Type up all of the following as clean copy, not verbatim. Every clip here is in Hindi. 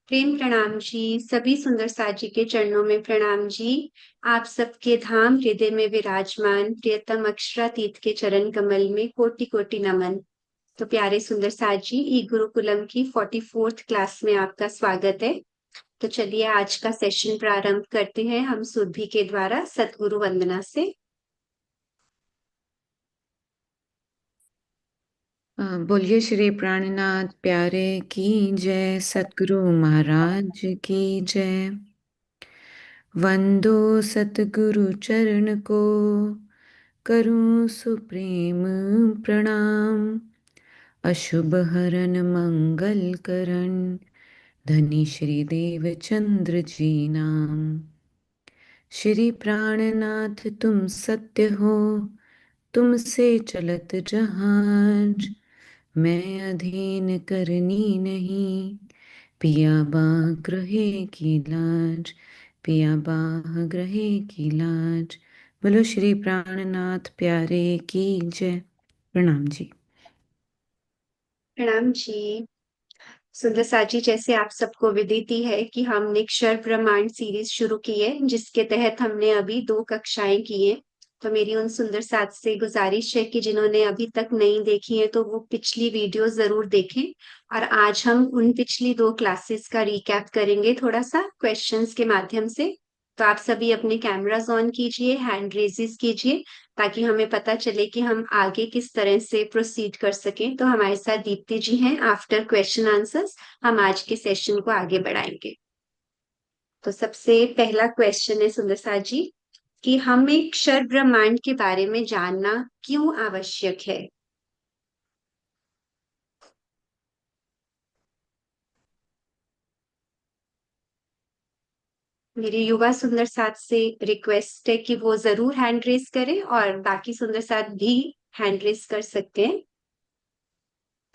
प्रेम प्रणाम जी। सभी सुंदर साजी के चरणों में प्रणाम जी। आप सबके धाम हृदय में विराजमान प्रियतम अक्षरातीत के चरण कमल में कोटि कोटि नमन। तो प्यारे सुंदर साजी, ई गुरुकुलम की 44th क्लास में आपका स्वागत है। तो चलिए आज का सेशन प्रारंभ करते हैं हम सुरभि के द्वारा सतगुरु वंदना से। बोलिए श्री प्राणनाथ प्यारे की जय। सतगुरु महाराज की जय। वंदो सतगुरु चरण को, करूं सुप्रेम प्रणाम। अशुभ हरन मंगल करण, धनी श्री देव चंद्र जी नाम। श्री प्राणनाथ तुम सत्य हो, तुमसे चलत जहाज। मैं अधीन करनी नहीं, पिया बाह ग्रहे की लाज। पिया बाह ग्रहे की लाज। बोलो श्री प्राणनाथ प्यारे की जय। प्रणाम जी। प्रणाम जी। सुंदर साजी, जैसे आप सबको विदित है कि हमने क्षर ब्रह्मांड सीरीज शुरू की है, जिसके तहत हमने अभी 2 कक्षाएं की है। तो मेरी उन सुंदर साथ से गुजारिश है कि जिन्होंने अभी तक नहीं देखी है तो वो पिछली वीडियो जरूर देखें। और आज हम उन पिछली 2 क्लासेस का रिकैप करेंगे थोड़ा सा क्वेश्चंस के माध्यम से। तो आप सभी अपने कैमरास ऑन कीजिए, हैंड रेजेस कीजिए, ताकि हमें पता चले कि हम आगे किस तरह से प्रोसीड कर सकें। तो हमारे साथ दीप्ति जी हैं। आफ्टर क्वेश्चन आंसर्स हम आज के सेशन को आगे बढ़ाएंगे। तो सबसे पहला क्वेश्चन है सुंदर सा जी, कि हमें अक्षर ब्रह्मांड के बारे में जानना क्यों आवश्यक है। मेरे युवा सुंदर साथ से रिक्वेस्ट है कि वो जरूर हैंड रेस करें, और बाकी सुंदर साथ भी हैंड रेस कर सकते हैं।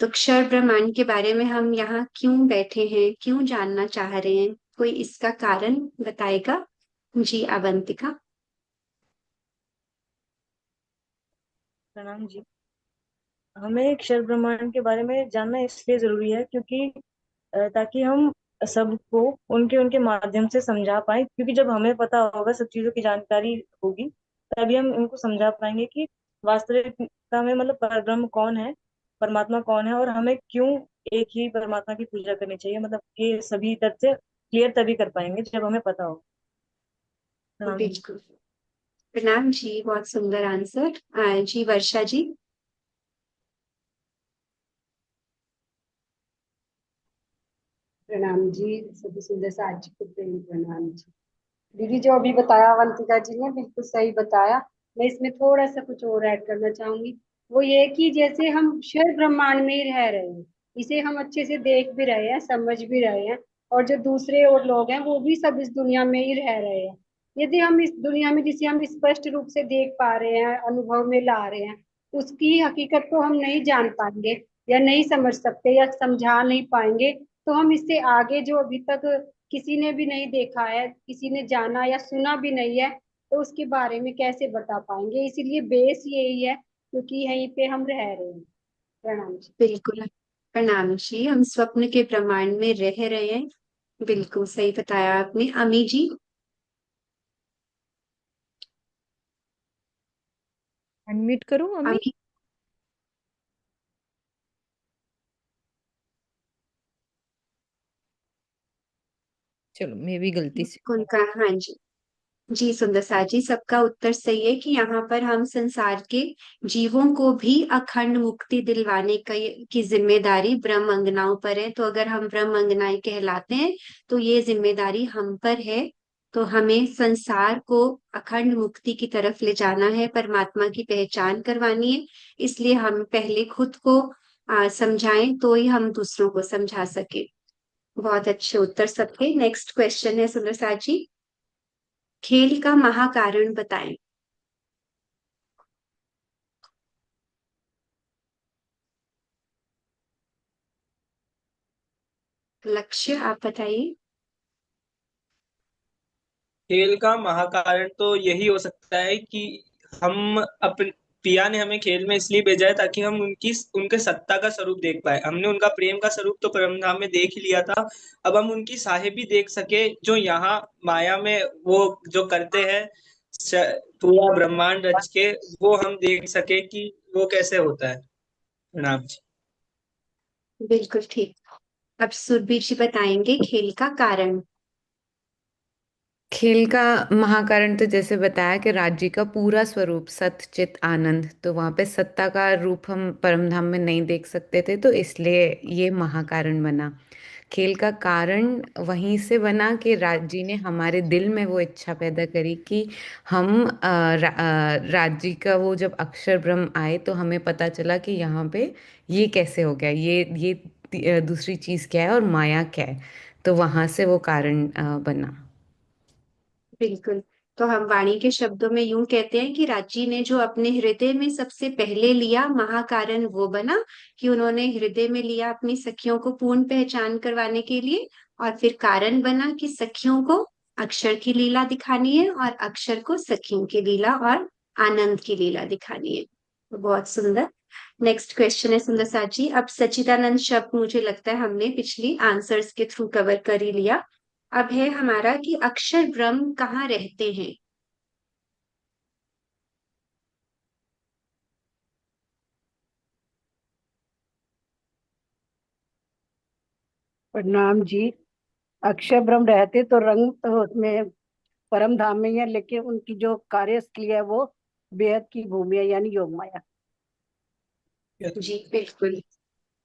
तो अक्षर ब्रह्मांड के बारे में हम यहाँ क्यों बैठे हैं, क्यों जानना चाह रहे हैं, कोई इसका कारण बताएगा? जी अवंतिका। प्रणाम जी। हमें क्षर ब्रह्मांड के बारे में जानना इसलिए जरूरी है क्योंकि ताकि हम सबको उनके उनके माध्यम से समझा पाए, क्योंकि जब हमें पता होगा, सब चीजों की जानकारी होगी, तभी हम इनको समझा पाएंगे कि वास्तविकता में मतलब परब्रह्म कौन है, परमात्मा कौन है, और हमें क्यों एक ही परमात्मा की पूजा करनी चाहिए। मतलब ये सभी तथ्य क्लियर तभी कर पाएंगे जब हमें पता हो। प्रणाम जी। बिल्कुल। प्रणाम जी, बहुत सुंदर आंसर। जी वर्षा जी। प्रणाम जी। सभी सुंदर साज जी को प्रेम प्रणाम जी। दीदी जो अभी बताया अवंतिका जी ने बिल्कुल सही बताया। मैं इसमें थोड़ा सा कुछ और ऐड करना चाहूंगी। वो ये कि जैसे हम क्षर ब्रह्मांड में ही रह रहे हैं, इसे हम अच्छे से देख भी रहे हैं, समझ भी रहे हैं, और जो दूसरे और लोग हैं वो भी सब इस दुनिया में ही रह रहे हैं। यदि हम इस दुनिया में जिसे हम स्पष्ट रूप से देख पा रहे हैं, अनुभव में ला रहे हैं, उसकी हकीकत को हम नहीं जान पाएंगे या नहीं समझ सकते या समझा नहीं पाएंगे, तो हम इससे आगे जो अभी तक किसी ने भी नहीं देखा है, किसी ने जाना या सुना भी नहीं है, तो उसके बारे में कैसे बता पाएंगे। इसीलिए बेस यही है, क्योंकि यहीं पे हम रह रहे हैं। प्रणाम जी। बिल्कुल। प्रणाम जी, हम स्वप्न के ब्रह्मांड में रह रहे हैं। बिल्कुल सही बताया आपने। अमी जी। अनम्यूट करूं अम्मी? अमी। चलो मैं भी गलती से। उनका, हाँ जी। जी सुंदर सा जी, सबका उत्तर सही है कि यहाँ पर हम संसार के जीवों को भी अखंड मुक्ति दिलवाने की जिम्मेदारी ब्रह्म अंगनाओं पर है। तो अगर हम ब्रह्म अंगनाएं कहलाते हैं तो ये जिम्मेदारी हम पर है। तो हमें संसार को अखंड मुक्ति की तरफ ले जाना है, परमात्मा की पहचान करवानी है। इसलिए हम पहले खुद को समझाएं, तो ही हम दूसरों को समझा सके। बहुत अच्छे उत्तर सबके। नेक्स्ट क्वेश्चन है सुंदर सा जी, खेल का महाकारण बताएं। लक्ष्य आप बताइए। खेल का महाकारण तो यही हो सकता है कि हम अपन पिया ने हमें खेल में इसलिए भेजा है ताकि हम उनके सत्ता का स्वरूप देख पाए। हमने उनका प्रेम का स्वरूप तो परमधाम में देख ही लिया था, अब हम उनकी साहेबी देख सके जो यहाँ माया में वो जो करते हैं पूरा ब्रह्मांड रच के, वो हम देख सके कि वो कैसे होता है। प्रणाम जी। बिल्कुल ठीक। अब सुरभि जी बताएंगे खेल का कारण। खेल का महाकारण तो जैसे बताया कि राज्य का पूरा स्वरूप सत चित आनंद, तो वहां पे सत्ता का रूप हम परमधाम में नहीं देख सकते थे, तो इसलिए ये महाकारण बना। खेल का कारण वहीं से बना कि राज्य ने हमारे दिल में वो इच्छा पैदा करी कि हम राज्य का वो जब अक्षर ब्रह्म आए तो हमें पता चला कि यहाँ पे ये कैसे हो गया, ये दूसरी चीज क्या है और माया क्या है, तो वहां से वो कारण बना। बिल्कुल। तो हम वाणी के शब्दों में यूं कहते हैं कि राजी ने जो अपने हृदय में सबसे पहले लिया, महाकारण वो बना कि उन्होंने हृदय में लिया अपनी सखियों को पूर्ण पहचान करवाने के लिए, और फिर कारण बना कि सखियों को अक्षर की लीला दिखानी है और अक्षर को सखियों की लीला और आनंद की लीला दिखानी है। तो बहुत सुंदर। नेक्स्ट क्वेश्चन है सुंदर साची। अब सच्चिदानंद शब्द मुझे लगता है हमने पिछली आंसर्स के थ्रू कवर कर ही लिया। अब है हमारा कि अक्षर ब्रह्म कहाँ रहते हैं। प्रणाम जी। अक्षय ब्रह्म रहते तो रंग तो उसमें परम धाम में ही है, लेकिन उनकी जो कार्यस्थली है वो बेहद की भूमि है, यानी योग माया। जी बिल्कुल।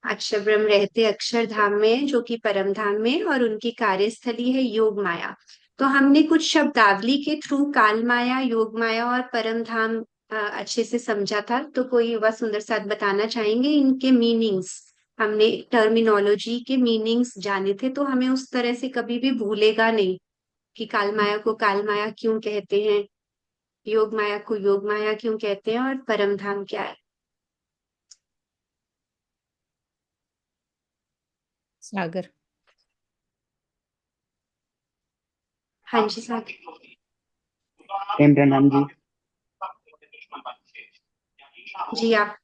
अक्षर ब्रह्म रहते अक्षरधाम में, जो कि परम धाम में, और उनकी कार्यस्थली है योग माया। तो हमने कुछ शब्दावली के थ्रू काल माया, योग माया और परम धाम अच्छे से समझा था। तो कोई युवा सुंदर साथ बताना चाहेंगे इनके मीनिंग्स। हमने टर्मिनोलॉजी के मीनिंग्स जाने थे, तो हमें उस तरह से कभी भी भूलेगा नहीं कि काल माया को काल माया क्यों कहते हैं, योग माया को योग माया क्यों कहते हैं, और परम धाम क्या है। सागर। हाँ जी सागर प्रणाम जी। जी। आप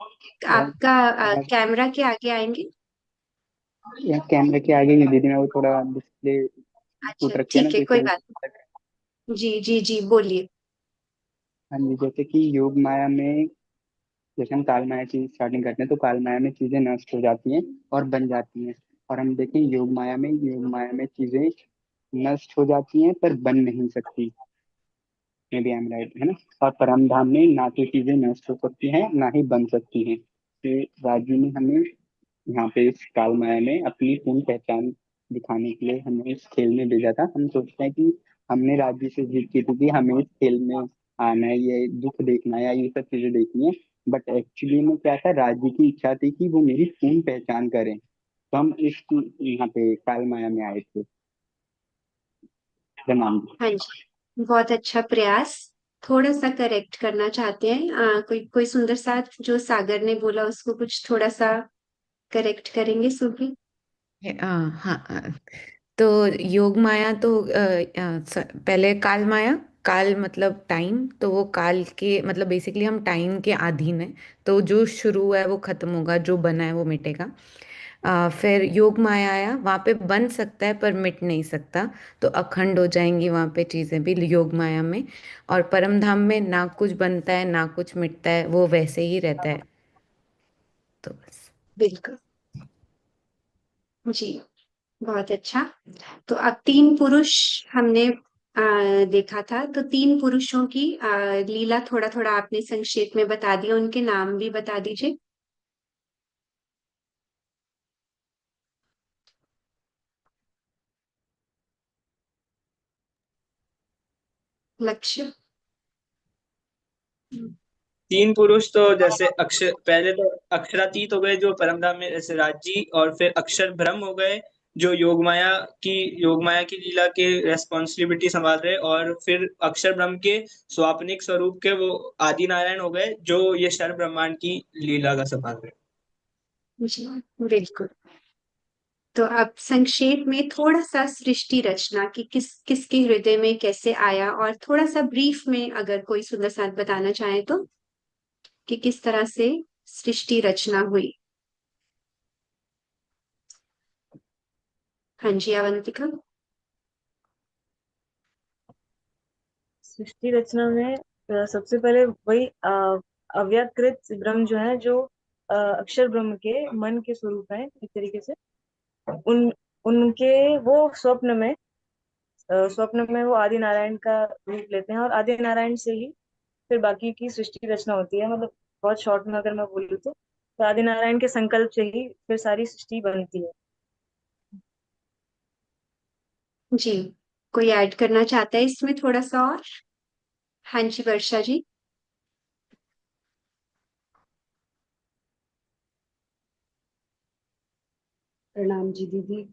यार आपका यार कैमरा के आगे आएंगे। यार कैमरे के आगे ही दीदी, मैं वो थोड़ा डिस्प्ले अच्छा फुट रखी है ना, ठीक है, तो कोई इसलिए। बात नहीं। जी जी जी बोलिए। हाँ जी, जैसे कि योग माया में जैसे हम काल माया की स्टार्टिंग करते हैं तो काल माया में चीजें नष्ट हो जाती हैं और बन जाती हैं। और हम देखें योग माया में चीजें नष्ट हो जाती हैं पर बन नहीं सकती। Maybe I am right, है ना। और परम धाम में ना तो चीजें नष्ट हो सकती हैं ना ही बन सकती हैं। तो राजू ने हमें यहाँ पे इस काल माया में अपनी पूर्ण पहचान दिखाने के लिए हमें इस खेल में भेजा था। हम सोचते हैं कि हमने राज्य से जीत की थी कि हमें इस खेल में आना है, ये दुख देखना है या ये सब चीजें देखनी है। बट एक्चुअली में क्या था, राज्य की इच्छा थी कि वो मेरी पूर्ण पहचान करें, तो हम इस यहाँ पे काल माया में आए थे। प्रणाम। हाँ जी, बहुत अच्छा प्रयास। थोड़ा सा करेक्ट करना चाहते हैं, कोई कोई सुंदर सा जो सागर ने बोला उसको कुछ थोड़ा सा करेक्ट करेंगे सुबह। हाँ, तो योग माया तो पहले काल माया, काल मतलब टाइम, तो वो काल के मतलब बेसिकली हम टाइम के अधीन है, तो जो शुरू है वो खत्म होगा, जो बना है वो मिटेगा। फिर योग माया आया, वहाँ पे बन सकता है पर मिट नहीं सकता, तो अखंड हो जाएंगी वहाँ पे चीज़ें भी योग माया में। और परम धाम में ना कुछ बनता है ना कुछ मिटता है, वो वैसे ही रहता है। तो बस। बिल्कुल जी, बहुत अच्छा। तो अब तीन पुरुष हमने देखा था, तो तीन पुरुषों की लीला थोड़ा थोड़ा आपने संक्षेप में बता दिया, उनके नाम भी बता दीजिए। लक्ष्य। तीन पुरुष तो जैसे अक्षर, पहले तो अक्षरातीत हो गए जो परमधाम में, जैसे राजी, और फिर अक्षर ब्रह्म हो गए जो योग माया की लीला के रेस्पॉन्सिबिलिटी संभाल रहे, और फिर अक्षर ब्रह्म के स्वाप्निक स्वरूप के वो आदि नारायण हो गए जो ये शर ब्रह्मांड की लीला का संभाल रहे। जी बिल्कुल। तो अब संक्षेप में थोड़ा सा सृष्टि रचना की किसके हृदय में कैसे आया, और थोड़ा सा ब्रीफ में अगर कोई सुंदर साथ बताना चाहे तो। कि किस तरह से सृष्टि रचना हुई। हाँ जी अवंतिका। सृष्टि रचना में सबसे पहले वही अव्यकृत ब्रह्म जो है, जो अक्षर ब्रह्म के मन के स्वरूप है एक तरीके से। उन उनके वो स्वप्न में वो आदि नारायण का रूप लेते हैं, और आदि नारायण से ही फिर बाकी की सृष्टि रचना होती है। मतलब बहुत शॉर्ट में अगर मैं बोलूँ तो आदि नारायण के संकल्प से ही फिर सारी सृष्टि बनती है। जी, कोई ऐड करना चाहता है इसमें थोड़ा सा और? हाँ जी वर्षा जी। प्रणाम जी दीदी।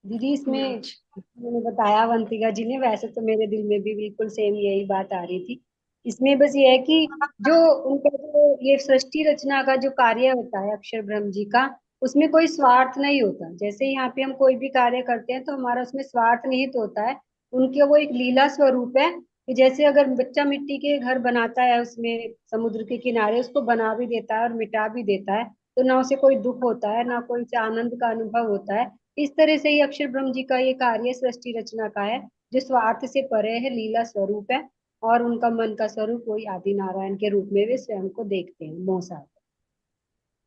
दीदी इसमें हम्म, मैंने बताया अवंतिका जी ने, वैसे तो मेरे दिल में भी बिल्कुल सेम यही बात आ रही थी। इसमें बस ये है कि जो उनका जो ये सृष्टि रचना का जो कार्य होता है अक्षर ब्रह्म जी का, उसमें कोई स्वार्थ नहीं होता। जैसे यहाँ पे हम कोई भी कार्य करते हैं तो हमारा उसमें स्वार्थ निहित होता है। उनके वो एक लीला स्वरूप है कि जैसे अगर बच्चा मिट्टी के घर बनाता है, उसमें समुद्र के किनारे उसको बना भी देता है और मिटा भी देता है, तो ना उसे कोई दुख होता है ना कोई उसे आनंद का अनुभव होता है। इस तरह से ही अक्षर ब्रह्म जी का ये कार्य सृष्टि रचना का है, जो स्वार्थ से परे है, लीला स्वरूप है। और उनका मन का स्वरूप वही आदि नारायण के रूप में वे स्वयं को देखते हैं मौसा।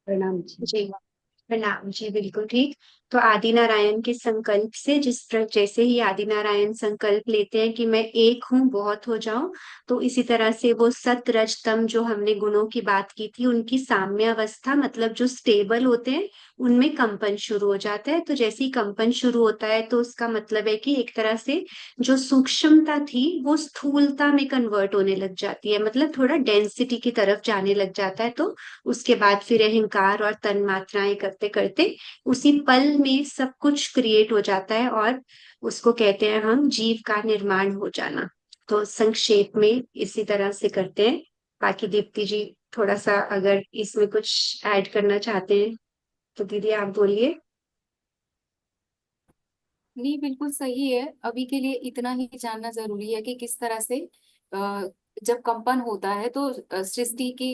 प्रणाम जी। जी प्रणाम जी, बिल्कुल ठीक। तो आदि नारायण के संकल्प से जैसे ही आदि नारायण संकल्प लेते हैं कि मैं एक हूँ, बहुत हो जाऊं, तो इसी तरह से वो सत रज तम जो हमने गुणों की बात की थी, उनकी साम्य अवस्था मतलब जो स्टेबल होते हैं, उनमें कंपन शुरू हो जाता है। तो जैसे ही कंपन शुरू होता है तो उसका मतलब है कि एक तरह से जो सूक्ष्मता थी वो स्थूलता में कन्वर्ट होने लग जाती है, मतलब थोड़ा डेंसिटी की तरफ जाने लग जाता है। तो उसके बाद फिर अहंकार और तन मात्राएं करते करते उसी पल में सब कुछ क्रिएट हो जाता है, और उसको कहते हैं हम जीव का निर्माण हो जाना। तो संक्षेप में इसी तरह से करते हैं। बाकी दीप्ति जी थोड़ा सा अगर इसमें कुछ ऐड करना चाहते हैं तो दीदी आप बोलिए। नहीं, बिल्कुल सही है। अभी के लिए इतना ही जानना जरूरी है कि किस तरह से जब कंपन होता है तो सृष्टि की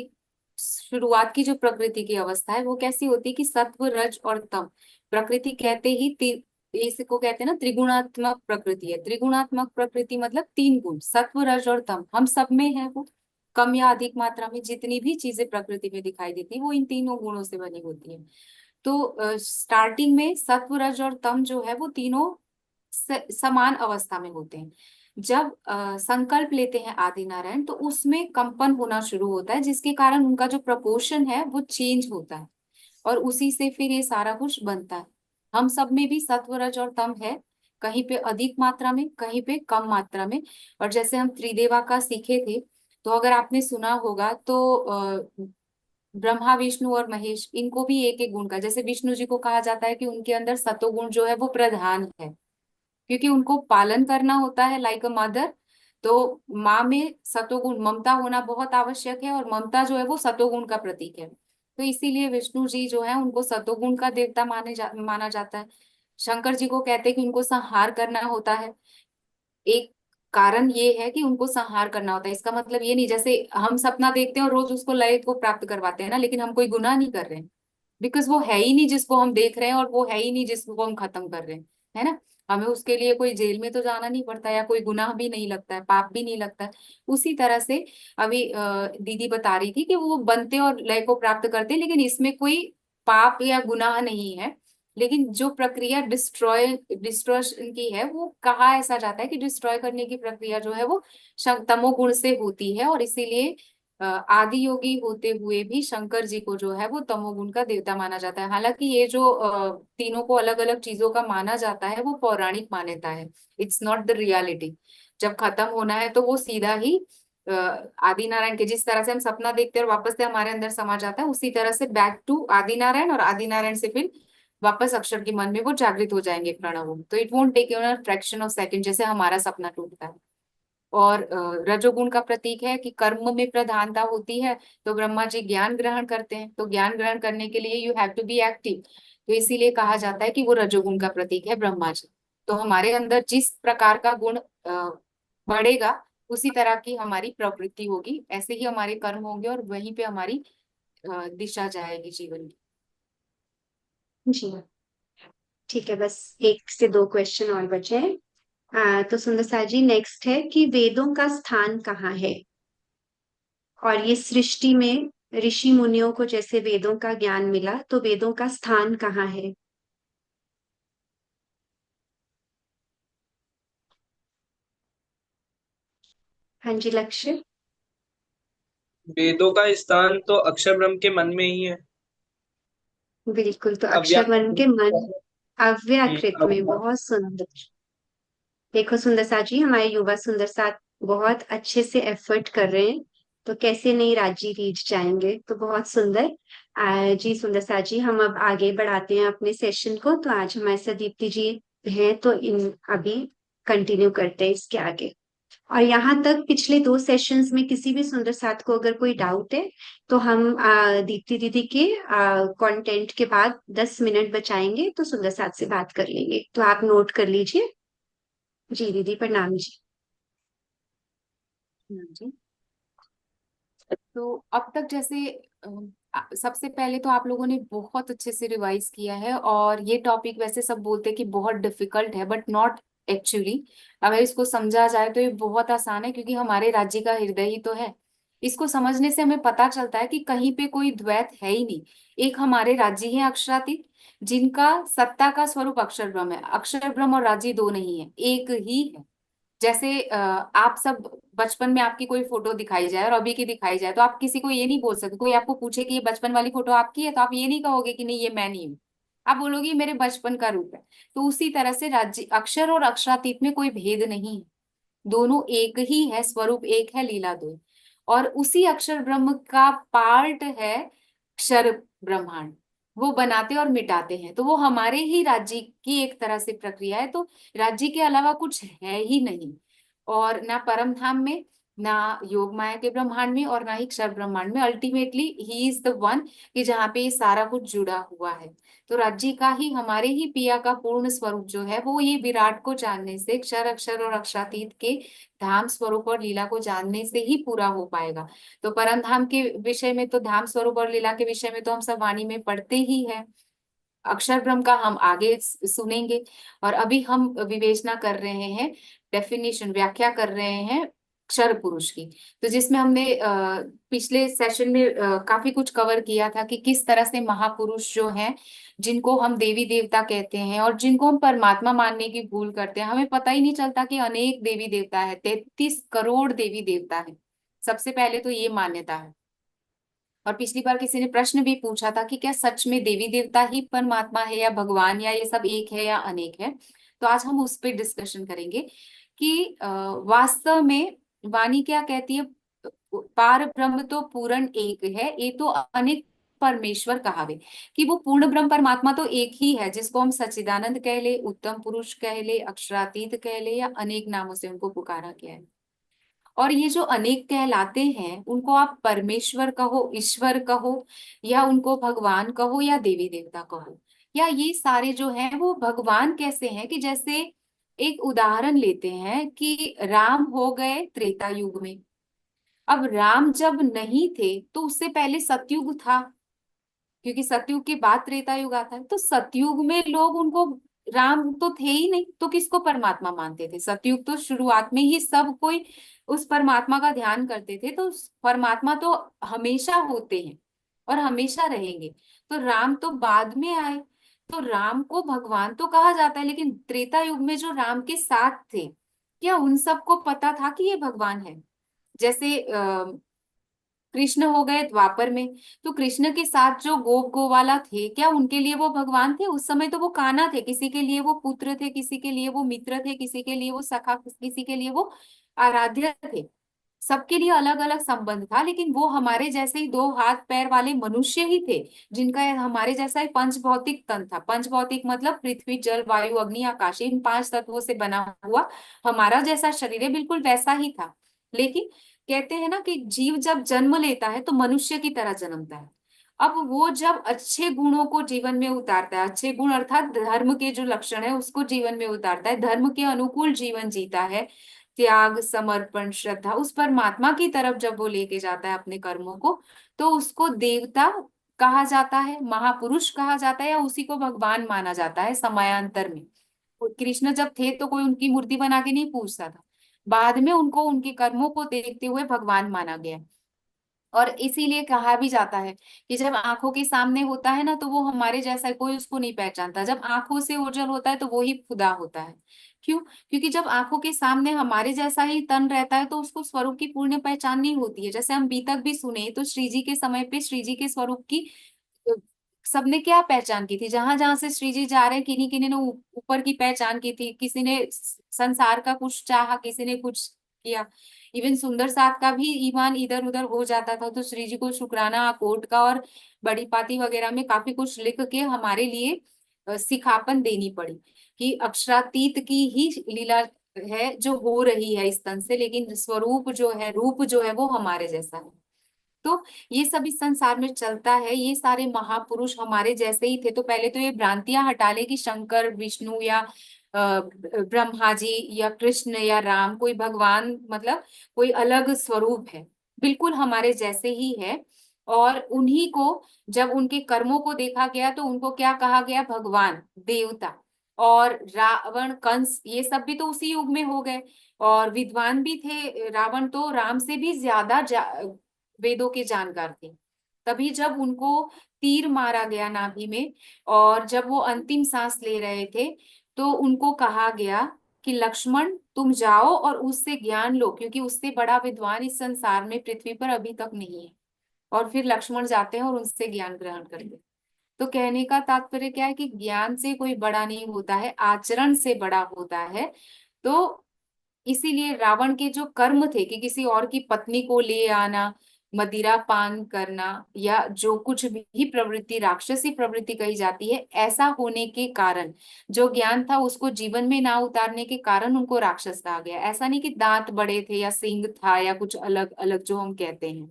शुरुआत की जो प्रकृति की अवस्था है वो कैसी होती है कि सत्व रज और तम। प्रकृति कहते ही इसको कहते हैं ना, त्रिगुणात्मक प्रकृति है। त्रिगुणात्मक प्रकृति मतलब तीन गुण, सत्व रज और तम हम सब में है। वो कम या अधिक मात्रा में जितनी भी चीजें प्रकृति में दिखाई देती है वो इन तीनों गुणों से बनी होती है। तो स्टार्टिंग में सत्व रज और तम जो है वो तीनों समान अवस्था में होते हैं। जब संकल्प लेते हैं आदि नारायण तो उसमें कंपन होना शुरू होता है, जिसके कारण उनका जो प्रपोर्शन है वो चेंज होता है, और उसी से फिर ये सारा कुछ बनता है। हम सब में भी सत्व रज और तम है, कहीं पे अधिक मात्रा में कहीं पे कम मात्रा में। और जैसे हम त्रिदेवा का सीखे थे, तो अगर आपने सुना होगा तो ब्रह्मा विष्णु और महेश इनको भी एक एक गुण का, जैसे विष्णु जी को कहा जाता है कि उनके अंदर सतोगुण जो है वो प्रधान है, क्योंकि उनको पालन करना होता है लाइक अ मदर। तो माँ में सतोगुण ममता होना बहुत आवश्यक है, और ममता जो है वो सतोगुण का प्रतीक है। तो इसीलिए विष्णु जी जो है उनको सतोगुण का देवता माना जाता है। शंकर जी को कहते हैं कि उनको संहार करना होता है। एक कारण ये है कि उनको संहार करना होता है। इसका मतलब ये नहीं जैसे हम सपना देखते हैं और रोज उसको लय को प्राप्त करवाते हैं ना, लेकिन हम कोई गुनाह नहीं कर रहे हैं, बिकॉज वो है ही नहीं जिसको हम देख रहे हैं, और वो है ही नहीं जिसको हम खत्म कर रहे हैं, है ना। हमें उसके लिए कोई जेल में तो जाना नहीं पड़ता, या कोई गुनाह भी नहीं लगता है, पाप भी नहीं लगता है। उसी तरह से अभी दीदी बता रही थी कि वो बनते और लय को प्राप्त करते, लेकिन इसमें कोई पाप या गुनाह नहीं है। लेकिन जो प्रक्रिया डिस्ट्रॉयशन की है, वो कहा ऐसा जाता है कि डिस्ट्रॉय करने की प्रक्रिया जो है वो तमोगुण से होती है, और इसीलिए आदि योगी होते हुए भी शंकर जी को जो है वो तमोगुण का देवता माना जाता है। हालांकि ये जो तीनों को अलग अलग चीजों का माना जाता है वो पौराणिक मान्यता है, इट्स नॉट द रियलिटी। जब खत्म होना है तो वो सीधा ही आदि नारायण के, जिस तरह से हम सपना देखते हैं और वापस से हमारे अंदर समा जाता है, उसी तरह से बैक टू आदि नारायण, और आदि नारायण से फिर वापस अक्षर के मन में वो जागृत हो जाएंगे प्रणव। तो it won't take in fraction of second, जैसे हमारा सपना टूटता है। और रजोगुण का प्रतीक है कि कर्म में प्रधानता होती है। तो ब्रह्मा जी ज्ञान ग्रहण करते हैं, तो ज्ञान ग्रहण करने के लिए you have to be active, तो इसीलिए कहा जाता है कि वो रजोगुण का प्रतीक है ब्रह्मा जी। तो हमारे अंदर जिस प्रकार का गुण बढ़ेगा उसी तरह की हमारी प्रवृत्ति होगी, ऐसे ही हमारे कर्म होंगे और वहीं पे हमारी दिशा जाएगी जीवन की। जी ठीक है, बस 1 से 2 क्वेश्चन और बचे हैं। तो सुंदर साथ जी, नेक्स्ट है कि वेदों का स्थान कहाँ है, और ये सृष्टि में ऋषि मुनियों को जैसे वेदों का ज्ञान मिला, तो वेदों का स्थान कहाँ है। हाँ जी लक्ष्य। वेदों का स्थान तो अक्षर ब्रह्म के मन में ही है। बिल्कुल, तो अक्षर मन अव्याकृत। के मन, अव्याकृत में। बहुत सुंदर। देखो सुंदर साथ जी, हमारे युवा सुंदर साथ बहुत अच्छे से एफर्ट कर रहे हैं, तो कैसे नहीं राज्य रीच जाएंगे, तो बहुत सुंदर। जी सुंदर साथ जी, हम अब आगे बढ़ाते हैं अपने सेशन को। तो आज हमारे साथ दीप्ति जी हैं, तो इन अभी कंटिन्यू करते हैं इसके आगे। और यहाँ तक पिछले 2 सेशंस में किसी भी सुंदर साथ को अगर कोई डाउट है, तो हम दीप्ति दीदी के कंटेंट के बाद 10 मिनट बचाएंगे, तो सुंदर साथ से बात कर लेंगे। तो आप नोट कर लीजिए। जी दीदी, प्रणाम जी। जी, तो अब तक जैसे सबसे पहले तो आप लोगों ने बहुत अच्छे से रिवाइज किया है, और ये टॉपिक वैसे सब बोलते हैं कि बहुत डिफिकल्ट है, बट नॉट एक्चुअली। अगर इसको समझा जाए तो ये बहुत आसान है, क्योंकि हमारे राज्य का हृदय ही तो है। इसको समझने से हमें पता चलता है कि कहीं पे कोई द्वैत है ही नहीं। एक हमारे राज्य है अक्षरातीत, जिनका सत्ता का स्वरूप अक्षर ब्रह्म है। अक्षर ब्रह्म और राज्य दो नहीं है, एक ही है। जैसे आप सब बचपन में आपकी कोई फोटो दिखाई जाए और अभी की दिखाई जाए, तो आप किसी को ये नहीं बोल सकते। कोई आपको पूछे कि ये बचपन वाली फोटो आपकी है, तो आप ये नहीं कहोगे कि नहीं ये मैं नहीं हूँ, आप बोलोगे ये मेरे बचपन का रूप है। तो उसी तरह से राज्य अक्षर और अक्षरातीत में कोई भेद नहीं है, दोनों एक ही है, स्वरूप एक है, लीला दो है। और उसी अक्षर ब्रह्म का पार्ट है क्षर ब्रह्मांड, वो बनाते और मिटाते हैं। तो वो हमारे ही राज्य की एक तरह से प्रक्रिया है, तो राज्य के अलावा कुछ है ही नहीं। और ना परम धाम में, ना योग माया के ब्रह्मांड में, और ना ही क्षर ब्रह्मांड में। Ultimately he is the one कि जहाँ पे ये सारा कुछ जुड़ा हुआ है। तो राज्य का ही, हमारे ही पिया का पूर्ण स्वरूप जो है, वो ये विराट को जानने से, क्षर अक्षर और अक्षरातीत के धाम स्वरूप और लीला को जानने से ही पूरा हो पाएगा। तो परम धाम के विषय में तो, धाम स्वरूप और लीला के विषय में तो हम सब वाणी में पढ़ते ही हैं। अक्षर ब्रह्म का हम आगे सुनेंगे। और अभी हम विवेचना कर रहे हैं, डेफिनेशन, व्याख्या कर रहे हैं क्षर पुरुष की। तो जिसमें हमने पिछले सेशन में काफी कुछ कवर किया था कि किस तरह से महापुरुष जो हैं, जिनको हम देवी देवता कहते हैं और जिनको हम परमात्मा मानने की भूल करते हैं, हमें पता ही नहीं चलता कि अनेक देवी देवता है, 33 करोड़ देवी देवता है। सबसे पहले तो ये मान्यता है। और पिछली बार किसी ने प्रश्न भी पूछा था कि क्या सच में देवी देवता ही परमात्मा है, या भगवान, या ये सब एक है या अनेक है। तो आज हम उस पर डिस्कशन करेंगे कि वास्तव में वाणी क्या कहती है। पार ब्रह्म तो पूर्ण एक है, ये तो अनेक परमेश्वर कहावे। कि वो पूर्ण ब्रह्म परमात्मा तो एक ही है, जिसको हम सच्चिदानंद कह ले, उत्तम पुरुष कह ले, अक्षरातीत कह ले, या अनेक नामों से उनको पुकारा गया है। और ये जो अनेक कहलाते हैं, उनको आप परमेश्वर कहो, ईश्वर कहो, या उनको भगवान कहो, या देवी देवता कहो, या ये सारे जो हैं वो भगवान कैसे हैं। कि जैसे एक उदाहरण लेते हैं कि राम हो गए त्रेता युग में। अब राम जब नहीं थे तो उससे पहले सतयुग था, क्योंकि सतयुग के बाद त्रेता युग आता है। तो सतयुग में लोग उनको, राम तो थे ही नहीं, तो किसको परमात्मा मानते थे। सतयुग तो शुरुआत में ही सब कोई उस परमात्मा का ध्यान करते थे, तो उस परमात्मा तो हमेशा होते हैं और हमेशा रहेंगे। तो राम तो बाद में आए, तो राम को भगवान तो कहा जाता है, लेकिन त्रेता युग में जो राम के साथ थे, क्या उन सबको पता था कि ये भगवान है। जैसे कृष्ण हो गए द्वापर में, तो कृष्ण के साथ जो गोप गोवाला थे, क्या उनके लिए वो भगवान थे। उस समय तो वो कान्हा थे, किसी के लिए वो पुत्र थे, किसी के लिए वो मित्र थे, किसी के लिए वो सखा, किसी के लिए वो आराध्य थे। सबके लिए अलग अलग संबंध था, लेकिन वो हमारे जैसे ही 2 हाथ पैर वाले मनुष्य ही थे, जिनका हमारे जैसा ही पंच भौतिक तन था। पंच भौतिक मतलब पृथ्वी, जल, वायु, अग्नि, आकाश, इन 5 तत्वों से बना हुआ हमारा जैसा शरीर है, बिल्कुल वैसा ही था। लेकिन कहते हैं ना कि जीव जब जन्म लेता है तो मनुष्य की तरह जन्मता है। अब वो जब अच्छे गुणों को जीवन में उतारता है, अच्छे गुण अर्थात धर्म के जो लक्षण है उसको जीवन में उतारता है, धर्म के अनुकूल जीवन जीता है, त्याग, समर्पण, श्रद्धा, उस परमात्मा की तरफ जब वो लेके जाता है अपने कर्मों को, तो उसको देवता कहा जाता है, महापुरुष कहा जाता है, या उसी को भगवान माना जाता है समयांतर में। कृष्ण जब थे तो कोई उनकी मूर्ति बना के नहीं पूजता था, बाद में उनको उनके कर्मों को देखते हुए भगवान माना गया। और इसीलिए कहा भी जाता है कि जब आंखों के सामने होता है ना, तो वो हमारे जैसा है, कोई उसको नहीं पहचानता। जब आंखों से ओझल होता है तो वो ही खुदा होता है। क्यों? क्योंकि जब आंखों के सामने हमारे जैसा ही तन रहता है तो उसको स्वरूप की पूर्ण पहचान नहीं होती है। जैसे हम बीतक भी सुने तो श्री जी के समय पे श्री जी के स्वरूप की सबने क्या पहचान की थी, जहां जहां से श्री जी जा रहे हैं, किन्हीं किन्हीं ने ऊपर की पहचान की थी, किसी ने संसार का कुछ चाहा, किसी ने कुछ किया। इवन सुंदर साथ का भी ईमान इधर उधर हो जाता था, तो श्री जी को शुक्राना कोट का और बड़ी पाती वगैरह में काफी कुछ लिख के हमारे लिए सिखापन देनी पड़ी कि अक्षरातीत की ही लीला है जो हो रही है इस तन से, लेकिन स्वरूप जो है, रूप जो है, वो हमारे जैसा है। तो ये सब इस संसार में चलता है। ये सारे महापुरुष हमारे जैसे ही थे। तो पहले तो ये भ्रांतियां हटा ले कि शंकर, विष्णु या ब्रह्मा जी या कृष्ण या राम कोई भगवान मतलब कोई अलग स्वरूप है, बिल्कुल हमारे जैसे ही है। और उन्हीं को जब उनके कर्मों को देखा गया तो उनको क्या कहा गया? भगवान, देवता। और रावण, कंस, ये सब भी तो उसी युग में हो गए और विद्वान भी थे। रावण तो राम से भी ज्यादा वेदों के जानकार थे। तभी जब उनको तीर मारा गया नाभि में और जब वो अंतिम सांस ले रहे थे, तो उनको कहा गया कि लक्ष्मण तुम जाओ और उससे ज्ञान लो, क्योंकि उससे बड़ा विद्वान इस संसार में पृथ्वी पर अभी तक नहीं है। और फिर लक्ष्मण जाते हैं और उनसे ज्ञान ग्रहण करते हैं। तो कहने का तात्पर्य क्या है कि ज्ञान से कोई बड़ा नहीं होता है, आचरण से बड़ा होता है। तो इसीलिए रावण के जो कर्म थे कि किसी और की पत्नी को ले आना, मदिरा पान करना, या जो कुछ भी प्रवृत्ति, राक्षसी प्रवृत्ति कही जाती है, ऐसा होने के कारण जो ज्ञान था उसको जीवन में ना उतारने के कारण उनको राक्षस कहा गया। ऐसा नहीं कि दांत बड़े थे या सींग था या कुछ अलग अलग जो हम कहते हैं।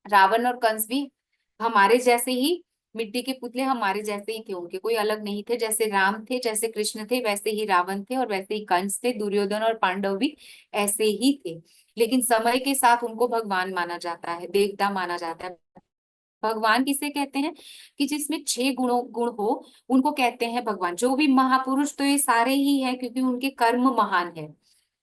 रावण और कंस भी हमारे जैसे ही, मिट्टी के पुतले हमारे जैसे ही थे, उनके कोई अलग नहीं थे। जैसे राम थे, जैसे कृष्ण थे, वैसे ही रावण थे और वैसे ही कंस थे, दुर्योधन और पांडव भी ऐसे ही थे। लेकिन समय के साथ उनको भगवान माना जाता है, देवता माना जाता है। भगवान किसे कहते हैं? कि जिसमें 6 गुण हो उनको कहते हैं भगवान। जो भी महापुरुष तो ये सारे ही हैं, क्योंकि उनके कर्म महान है।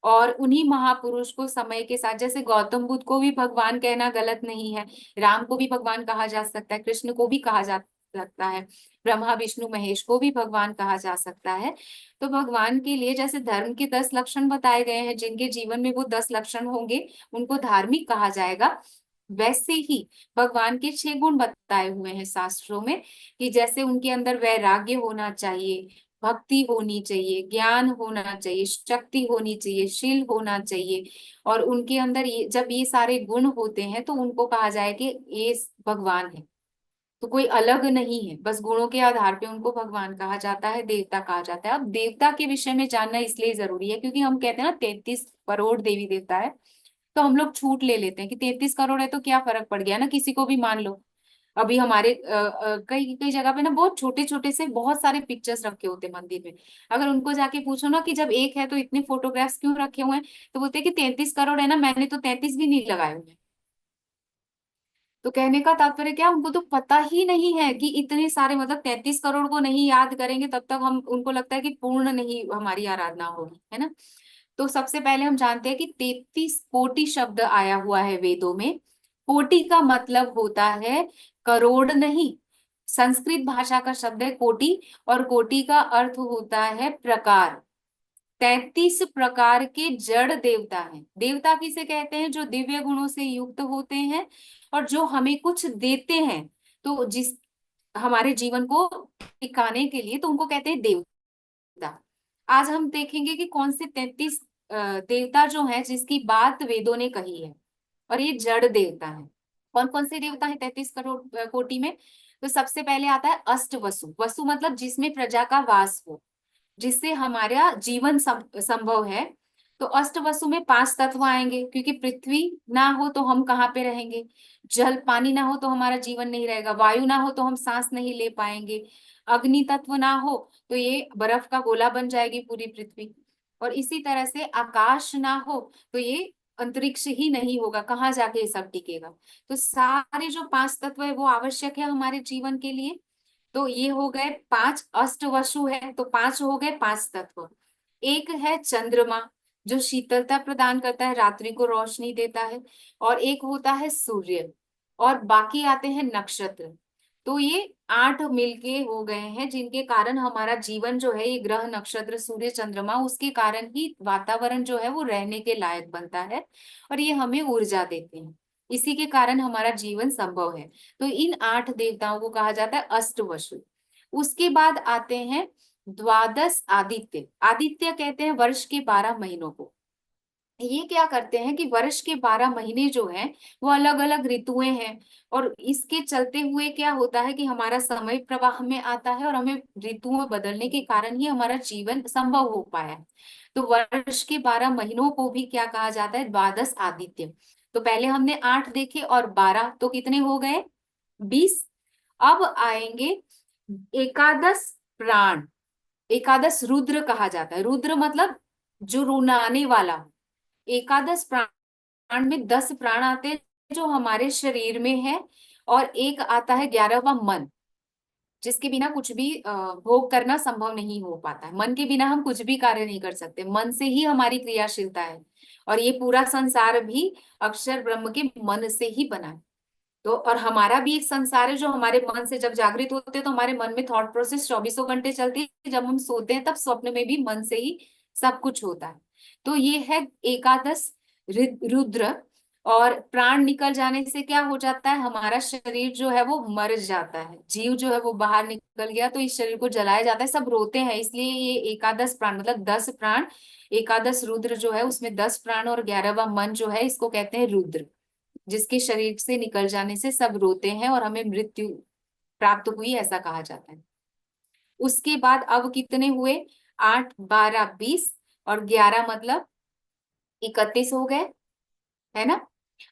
और उन्हीं महापुरुष को समय के साथ, जैसे गौतम बुद्ध को भी भगवान कहना गलत नहीं है, राम को भी भगवान कहा जा सकता है, कृष्ण को भी कहा जा सकता है, ब्रह्मा विष्णु महेश को भी भगवान कहा जा सकता है। तो भगवान के लिए जैसे धर्म के 10 लक्षण बताए गए हैं, जिनके जीवन में वो 10 लक्षण होंगे उनको धार्मिक कहा जाएगा। वैसे ही भगवान के 6 गुण बताए हुए हैं शास्त्रों में, कि जैसे उनके अंदर वैराग्य होना चाहिए, भक्ति होनी चाहिए, ज्ञान होना चाहिए, शक्ति होनी चाहिए, शील होना चाहिए। और उनके अंदर जब ये सारे गुण होते हैं तो उनको कहा जाए कि ये भगवान है। तो कोई अलग नहीं है, बस गुणों के आधार पे उनको भगवान कहा जाता है, देवता कहा जाता है। अब देवता के विषय में जानना इसलिए जरूरी है क्योंकि हम कहते हैं ना 33 करोड़ देवी देवता है, तो हम लोग छूट ले लेते हैं कि 33 करोड़ है तो क्या फर्क पड़ गया ना, किसी को भी मान लो। अभी हमारे कई कई जगह पे ना बहुत छोटे छोटे से बहुत सारे पिक्चर्स रखे होते हैं मंदिर में। अगर उनको जाके पूछो ना कि जब एक है तो इतने फोटोग्राफ्स क्यों रखे हुए हैं, तो बोलते हैं कि 33 करोड़ है ना, मैंने तो 33 भी नहीं लगाए हुए। तो कहने का तात्पर्य क्या, उनको तो पता ही नहीं है कि इतने सारे, मतलब 33 करोड़ को नहीं याद करेंगे तब तक हम, उनको लगता है कि पूर्ण नहीं हमारी आराधना होगी, है ना। तो सबसे पहले हम जानते हैं कि 33 कोटि शब्द आया हुआ है वेदों में। कोटि का मतलब होता है करोड़ नहीं, संस्कृत भाषा का शब्द है कोटि, और कोटि का अर्थ होता है प्रकार। 33 प्रकार के जड़ देवता हैं। देवता किसे कहते हैं? जो दिव्य गुणों से युक्त होते हैं और जो हमें कुछ देते हैं, तो जिस हमारे जीवन को टिकाने के लिए, तो उनको कहते हैं देवता। आज हम देखेंगे कि कौन से 33 देवता जो हैं जिसकी बात वेदों ने कही है, और ये जड़ देवता है। कौन कौन से देवता है 33 करोड़ कोटि में? तो सबसे पहले आता है अष्ट वसु। वसु मतलब जिसमें प्रजा का वास हो, जिससे हमारा जीवन संभव है। तो अष्ट वसु में 5 तत्व आएंगे, क्योंकि पृथ्वी ना हो तो हम कहाँ पे रहेंगे, जल पानी ना हो तो हमारा जीवन नहीं रहेगा, वायु ना हो तो हम सांस नहीं ले पाएंगे, अग्नि तत्व ना हो तो ये बर्फ का गोला बन जाएगी पूरी पृथ्वी, और इसी तरह से आकाश ना हो तो ये अंतरिक्ष ही नहीं होगा, कहाँ जाके ये सब टिकेगा। तो सारे जो 5 तत्व है वो आवश्यक है हमारे जीवन के लिए। तो ये हो गए 5 अष्टवसु है, तो 5 हो गए 5 तत्व। एक है चंद्रमा जो शीतलता प्रदान करता है, रात्रि को रोशनी देता है। और एक होता है सूर्य, और बाकी आते हैं नक्षत्र। तो ये 8 मिलके हो गए हैं जिनके कारण हमारा जीवन जो है, ये ग्रह नक्षत्र सूर्य चंद्रमा, उसके कारण ही वातावरण जो है वो रहने के लायक बनता है और ये हमें ऊर्जा देते हैं। इसी के कारण हमारा जीवन संभव है। तो इन 8 देवताओं को कहा जाता है अष्टवसु। उसके बाद आते हैं द्वादश आदित्य। आदित्य कहते हैं वर्ष के 12 महीनों को। ये क्या करते हैं कि वर्ष के 12 महीने जो हैं वो अलग अलग ऋतुएं हैं, और इसके चलते हुए क्या होता है कि हमारा समय प्रवाह में आता है और हमें ऋतुओं बदलने के कारण ही हमारा जीवन संभव हो पाया है। तो वर्ष के 12 महीनों को भी क्या कहा जाता है, द्वादश आदित्य। तो पहले हमने 8 देखे और 12, तो कितने हो गए, 20। अब आएंगे एकादश प्राण। एकादश रुद्र कहा जाता है। रुद्र मतलब जो रुलाने वाला। एकादश प्राण में 10 प्राण आते हैं जो हमारे शरीर में है, और एक आता है 11वां मन, जिसके बिना कुछ भी भोग करना संभव नहीं हो पाता है। मन के बिना हम कुछ भी कार्य नहीं कर सकते, मन से ही हमारी क्रियाशीलता है। और ये पूरा संसार भी अक्षर ब्रह्म के मन से ही बना है। तो और हमारा भी एक संसार है जो हमारे मन से, जब जागृत होते हैं तो हमारे मन में थॉट प्रोसेस 24 घंटे चलती है, जब हम सोते हैं तब स्वप्न में भी मन से ही सब कुछ होता है। तो ये है एकादश रुद्र। और प्राण निकल जाने से क्या हो जाता है, हमारा शरीर जो है वो मर जाता है, जीव जो है वो बाहर निकल गया तो इस शरीर को जलाया जाता है, सब रोते हैं। इसलिए ये एकादश प्राण मतलब 10 प्राण, एकादश रुद्र जो है उसमें 10 प्राण और 11वां मन जो है, इसको कहते हैं रुद्र, जिसके शरीर से निकल जाने से सब रोते हैं और हमें मृत्यु प्राप्त हुई, ऐसा कहा जाता है। उसके बाद अब कितने हुए, 8 12 20 और 11 मतलब 31 हो गए, है ना।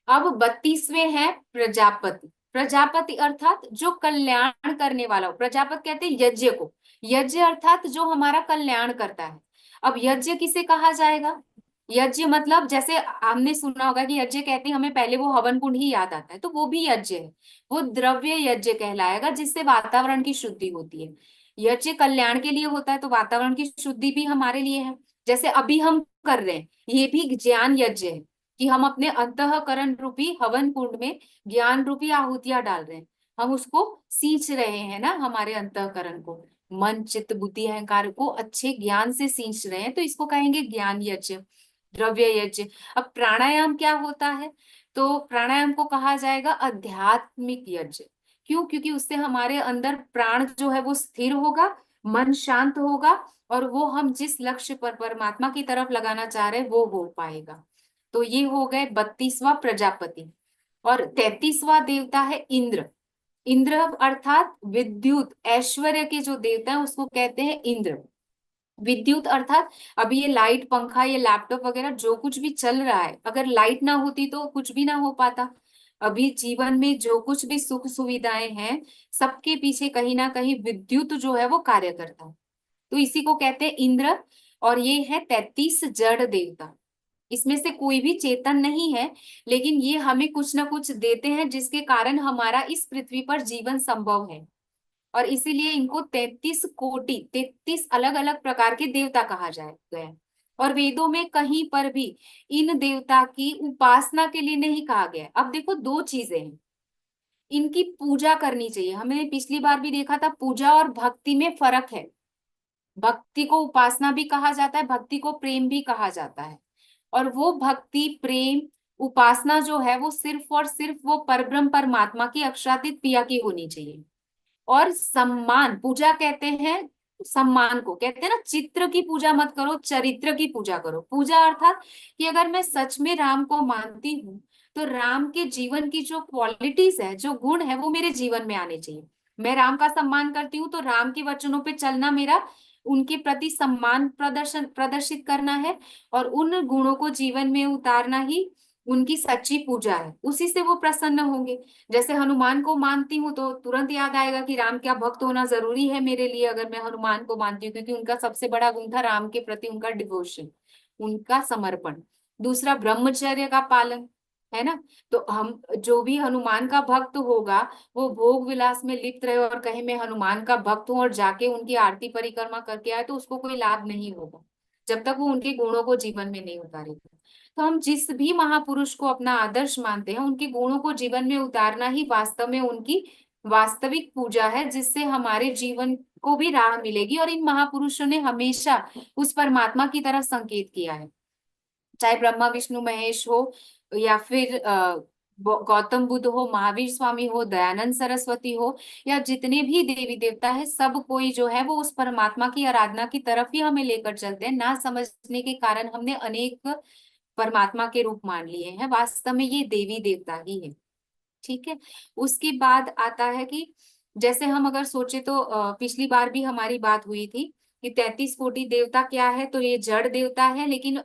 अब 32वें हैं प्रजापति। प्रजापति अर्थात जो कल्याण करने वाला हो। प्रजापति कहते हैं यज्ञ को। यज्ञ अर्थात जो हमारा कल्याण करता है। अब यज्ञ किसे कहा जाएगा, यज्ञ मतलब जैसे हमने सुना होगा कि यज्ञ कहते हैं हमें पहले वो हवन कुंड ही याद आता है, तो वो भी यज्ञ है। वो द्रव्य यज्ञ कहलाएगा जिससे वातावरण की शुद्धि होती है। यज्ञ कल्याण के लिए होता है तो वातावरण की शुद्धि भी हमारे लिए है। जैसे अभी हम कर रहे हैं, ये भी ज्ञान यज्ञ है कि हम अपने अंतःकरण रूपी हवन कुंड में ज्ञान रूपी आहुतियां डाल रहे हैं। हम उसको सींच रहे हैं ना, हमारे अंतःकरण को, मन चित्त बुद्धि अहंकार को अच्छे ज्ञान से सींच रहे हैं, तो इसको कहेंगे ज्ञान यज्ञ, द्रव्य यज्ञ। अब प्राणायाम क्या होता है, तो प्राणायाम को कहा जाएगा आध्यात्मिक यज्ञ। क्यों, क्योंकि उससे हमारे अंदर प्राण जो है वो स्थिर होगा, मन शांत होगा, और वो हम जिस लक्ष्य पर परमात्मा की तरफ लगाना चाह रहे हैं वो हो पाएगा। तो ये हो गए 32वां प्रजापति। और 33वां देवता है इंद्र। इंद्र अर्थात विद्युत ऐश्वर्य के जो देवता है उसको कहते हैं इंद्र। विद्युत अर्थात अभी ये लाइट पंखा ये लैपटॉप वगैरह जो कुछ भी चल रहा है, अगर लाइट ना होती तो कुछ भी ना हो पाता। अभी जीवन में जो कुछ भी सुख सुविधाएं हैं, सबके पीछे कहीं ना कहीं विद्युत जो है वो कार्य करता है। तो इसी को कहते हैं इंद्र। और ये है 33 जड़ देवता। इसमें से कोई भी चेतन नहीं है, लेकिन ये हमें कुछ ना कुछ देते हैं जिसके कारण हमारा इस पृथ्वी पर जीवन संभव है। और इसीलिए इनको 33 कोटि 33 अलग अलग प्रकार के देवता कहा जाता है। और वेदों में कहीं पर भी इन देवता की उपासना के लिए नहीं कहा गया है। अब देखो दो चीजें हैं, इनकी पूजा करनी चाहिए। हमने पिछली बार भी देखा था पूजा और भक्ति में फर्क है। भक्ति को उपासना भी कहा जाता है, भक्ति को प्रेम भी कहा जाता है। और वो भक्ति प्रेम उपासना जो है वो सिर्फ और सिर्फ वो परब्रह्म परमात्मा की अक्षरातीत प्रिया की होनी चाहिए। और सम्मान, पूजा कहते हैं सम्मान को, कहते हैं ना चित्र की पूजा मत करो, चरित्र की पूजा करो। पूजा अर्थात कि अगर मैं सच में राम को मानती हूँ तो राम के जीवन की जो क्वालिटीज है, जो गुण है, वो मेरे जीवन में आने चाहिए। मैं राम का सम्मान करती हूँ तो राम के वचनों पे चलना मेरा उनके प्रति सम्मान प्रदर्शित करना है, और उन गुणों को जीवन में उतारना ही उनकी सच्ची पूजा है। उसी से वो प्रसन्न होंगे। जैसे हनुमान को मानती हूँ तो तुरंत याद आएगा कि राम क्या भक्त होना जरूरी है मेरे लिए, अगर मैं हनुमान को मानती हूँ, क्योंकि उनका सबसे बड़ा गुण था राम के प्रति उनका डिवोशन। उनका समर्पण। दूसरा ब्रह्मचर्य का पालन, है ना। तो हम जो भी हनुमान का भक्त होगा वो भोग विलास में लिप्त रहे और कहे मैं हनुमान का भक्त हूं और जाके उनकी आरती परिक्रमा करके आए, तो उसको कोई लाभ नहीं होगा जब तक वो उनके गुणों को जीवन में नहीं उतारेगा। तो हम जिस भी महापुरुष को अपना आदर्श मानते हैं उनके गुणों को जीवन में उतारना ही वास्तव में उनकी वास्तविक पूजा है, जिससे हमारे जीवन को भी राह मिलेगी। और इन महापुरुषों ने हमेशा उस परमात्मा की तरफ संकेत किया है, चाहे ब्रह्मा विष्णु महेश हो या फिर गौतम बुद्ध हो, महावीर स्वामी हो, दयानंद सरस्वती हो, या जितने भी देवी देवता है, सब कोई जो है वो उस परमात्मा की आराधना की तरफ ही हमें लेकर चलते हैं। ना समझने के कारण हमने अनेक परमात्मा के रूप मान लिए हैं, वास्तव में ये देवी देवता ही है। ठीक है। उसके बाद आता है कि जैसे हम अगर सोचे तो पिछली बार भी हमारी बात हुई थी कि 33 कोटि देवता क्या है, तो ये जड़ देवता है, लेकिन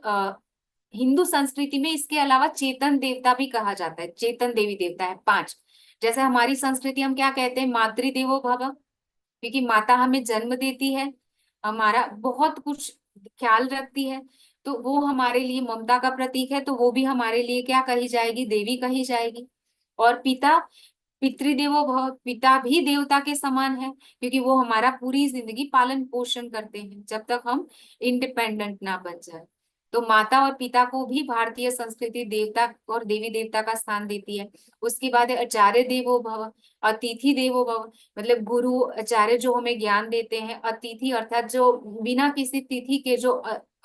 हिंदू संस्कृति में इसके अलावा चेतन देवता भी कहा जाता है, चेतन देवी देवता है 5। जैसे हमारी संस्कृति हम क्या कहते हैं, मातृदेवो भव, क्योंकि माता हमें जन्म देती है, हमारा बहुत कुछ ख्याल रखती है, तो वो हमारे लिए ममता का प्रतीक है, तो वो भी हमारे लिए क्या कही जाएगी, देवी कही जाएगी। और पिता, पितृदेवो भव, पिता भी देवता के समान है, क्योंकि वो हमारा पूरी जिंदगी पालन पोषण करते हैं जब तक हम इंडिपेंडेंट ना बन जाए। तो माता और पिता को भी भारतीय संस्कृति देवता और देवी देवता का स्थान देती है। उसके बाद है आचार्य देवो भव, अतिथि देवो भव, मतलब गुरु आचार्य जो हमें ज्ञान देते हैं, अतिथि अर्थात जो बिना किसी तिथि के जो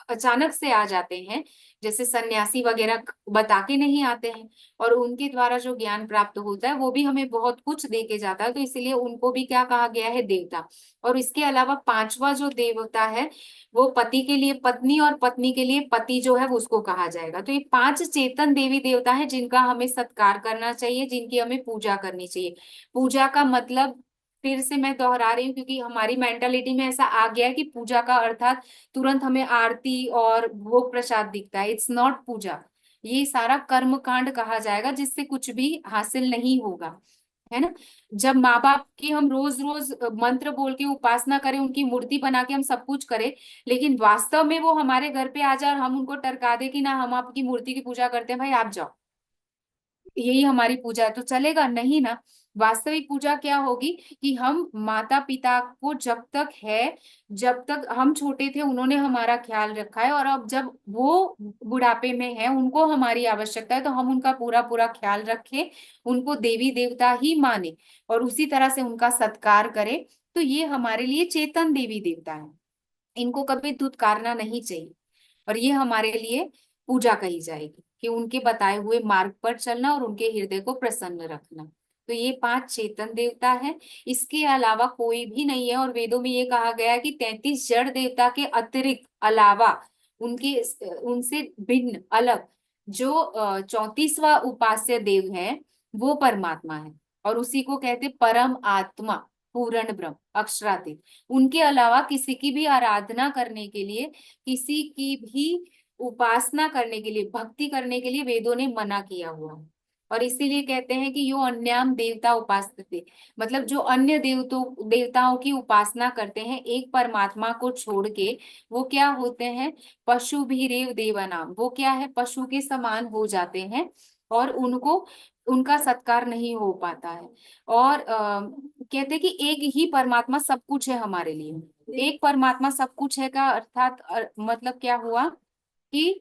अचानक से आ जाते हैं, जैसे सन्यासी वगैरह बता के नहीं आते हैं, और उनके द्वारा जो ज्ञान प्राप्त होता है वो भी हमें बहुत कुछ दे के जाता है, तो इसलिए उनको भी क्या कहा गया है, देवता। और इसके अलावा 5वां जो देवता है वो पति के लिए पत्नी और पत्नी के लिए पति जो है वो उसको कहा जाएगा। तो ये 5 चेतन देवी देवता है जिनका हमें सत्कार करना चाहिए, जिनकी हमें पूजा करनी चाहिए। पूजा का मतलब फिर से मैं दोहरा रही हूँ, क्योंकि हमारी मेंटालिटी में ऐसा आ गया है कि पूजा का अर्थात तुरंत हमें आरती और भोग प्रसाद दिखता है। इट्स नॉट पूजा, ये सारा कर्म कांड कहा जाएगा जिससे कुछ भी हासिल नहीं होगा, है ना। जब माँ बाप की हम रोज रोज मंत्र बोल के उपासना करें, उनकी मूर्ति बना के हम सब कुछ करें, लेकिन वास्तव में वो हमारे घर पे आ जाए और हम उनको टरका दे कि ना हम आपकी मूर्ति की पूजा करते हैं, भाई आप जाओ, यही हमारी पूजा है, तो चलेगा नहीं ना। वास्तविक पूजा क्या होगी कि हम माता पिता को जब तक है, जब तक हम छोटे थे उन्होंने हमारा ख्याल रखा है, और अब जब वो बुढ़ापे में है उनको हमारी आवश्यकता है, तो हम उनका पूरा पूरा ख्याल रखें, उनको देवी देवता ही माने और उसी तरह से उनका सत्कार करें। तो ये हमारे लिए चेतन देवी देवता है, इनको कभी धुतकारना नहीं चाहिए, और ये हमारे लिए पूजा कही जाएगी कि उनके बताए हुए मार्ग पर चलना और उनके हृदय को प्रसन्न रखना। तो ये 5 चेतन देवता है, इसके अलावा कोई भी नहीं है। और वेदों में ये कहा गया है कि 33 जड़ देवता के अतिरिक्त अलावा उनके उनसे भिन्न अलग जो 34वां उपास्य देव है वो परमात्मा है, और उसी को कहते परम आत्मा, पूर्ण ब्रह्म, अक्षरातीत। उनके अलावा किसी की भी आराधना करने के लिए, किसी की भी उपासना करने के लिए, भक्ति करने के लिए वेदों ने मना किया हुआ है। और इसीलिए कहते हैं कि यो अन्याम देवता उपासते, मतलब जो अन्य देवताओं की उपासना करते हैं एक परमात्मा को छोड़ के, वो क्या होते हैं, पशु भी रेव देवा नाम, वो क्या है, पशु के समान हो जाते हैं और उनको उनका सत्कार नहीं हो पाता है। और कहते हैं कि एक ही परमात्मा सब कुछ है हमारे लिए। एक परमात्मा सब कुछ है का अर्थात मतलब क्या हुआ कि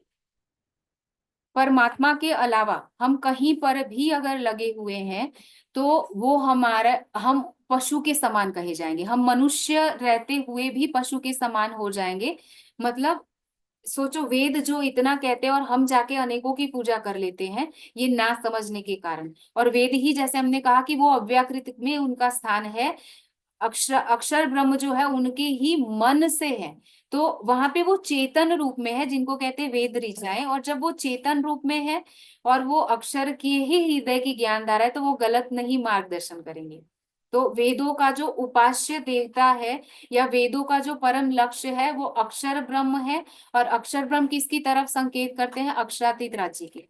परमात्मा के अलावा हम कहीं पर भी अगर लगे हुए हैं तो वो हमारा, हम पशु के समान कहे जाएंगे, हम मनुष्य रहते हुए भी पशु के समान हो जाएंगे। मतलब सोचो, वेद जो इतना कहते हैं और हम जाके अनेकों की पूजा कर लेते हैं, ये ना समझने के कारण। और वेद ही, जैसे हमने कहा कि वो अव्याकृत में उनका स्थान है, अक्षर अक्षर ब्रह्म जो है उनके ही मन से है, तो वहां पे वो चेतन रूप में है जिनको कहते हैं वेद ऋचाएं। और जब वो चेतन रूप में है और वो अक्षर की ही हृदय की ज्ञान धारा है, तो वो गलत नहीं मार्गदर्शन करेंगे। तो वेदों का जो उपास्य देवता है या वेदों का जो परम लक्ष्य है वो अक्षर ब्रह्म है, और अक्षर ब्रह्म किसकी तरफ संकेत करते हैं, अक्षरातीत राज्य की।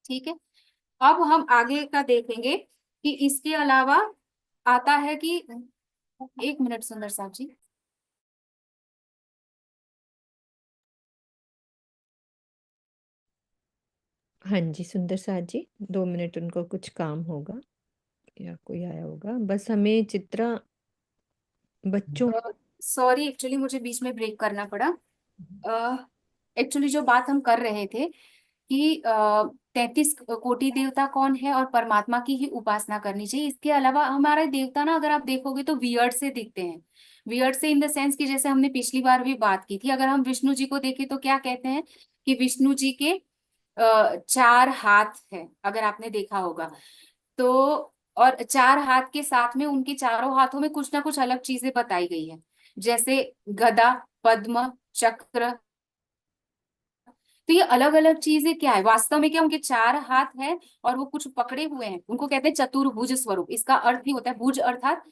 ठीक है। अब हम आगे का देखेंगे कि इसके अलावा आता है कि, एक मिनट सुंदर साहब जी। हाँ जी सुंदर साथ जी, 2 मिनट उनको कुछ काम होगा या कोई आया होगा। बस हमें चित्रा बच्चों सॉरी, एक्चुअली मुझे बीच में ब्रेक करना पड़ा। एक्चुअली जो बात हम कर रहे थे कि 33 कोटि देवता कौन है और परमात्मा की ही उपासना करनी चाहिए। इसके अलावा हमारे देवता ना, अगर आप देखोगे तो वियर्ड से दिखते हैं। वियर्ड से इन द सेंस कि जैसे हमने पिछली बार भी बात की थी, अगर हम विष्णु जी को देखें तो क्या कहते हैं कि विष्णु जी के 4 हाथ है, अगर आपने देखा होगा तो। और 4 हाथ के साथ में उनके चारों हाथों में कुछ ना कुछ अलग चीजें बताई गई है, जैसे गदा, पद्म, चक्र। तो ये अलग अलग चीजें क्या है वास्तव में, क्या उनके 4 हाथ है और वो कुछ पकड़े हुए हैं, उनको कहते हैं चतुर्भुज स्वरूप। इसका अर्थ ही होता है भुज अर्थात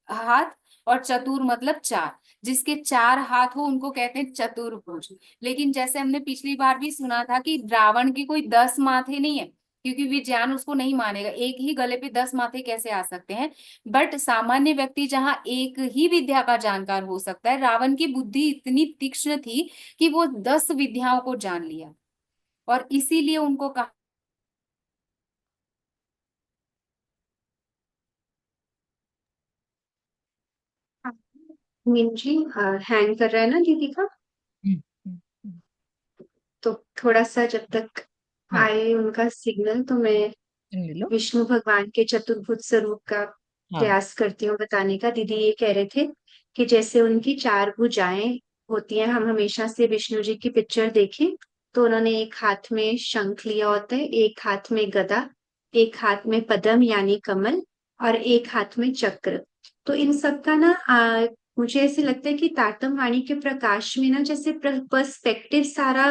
हाथ, और चतुर मतलब 4। जिसके 4 हाथ हो उनको कहते हैं चतुर्भुज। लेकिन जैसे हमने पिछली बार भी सुना था कि रावण के कोई 10 माथे नहीं है, क्योंकि विज्ञान उसको नहीं मानेगा। एक ही गले पे 10 माथे कैसे आ सकते हैं। बट सामान्य व्यक्ति जहाँ एक ही विद्या का जानकार हो सकता है, रावण की बुद्धि इतनी तीक्ष्ण थी कि वो 10 विद्याओं को जान लिया, और इसीलिए उनको कहा। मीन जी, हैंग कर रहा है ना दीदी का? हम्म, हम्म, हम्म, तो थोड़ा सा जब तक हाँ आए उनका सिग्नल, तो मैं सुन लो। विष्णु भगवान के चतुर्भुज स्वरूप का हाँ प्रयास करती हूँ बताने का। दीदी ये कह रहे थे कि जैसे उनकी 4 भुजाएं होती हैं, हम हमेशा से विष्णु जी की पिक्चर देखें तो उन्होंने एक हाथ में शंख लिया होता है, एक हाथ में गदा, एक हाथ में पद्म यानी कमल, और एक हाथ में चक्र। तो इन सब का ना मुझे ऐसे लगता है कि तारतम वाणी के प्रकाश में ना जैसे पर्सपेक्टिव सारा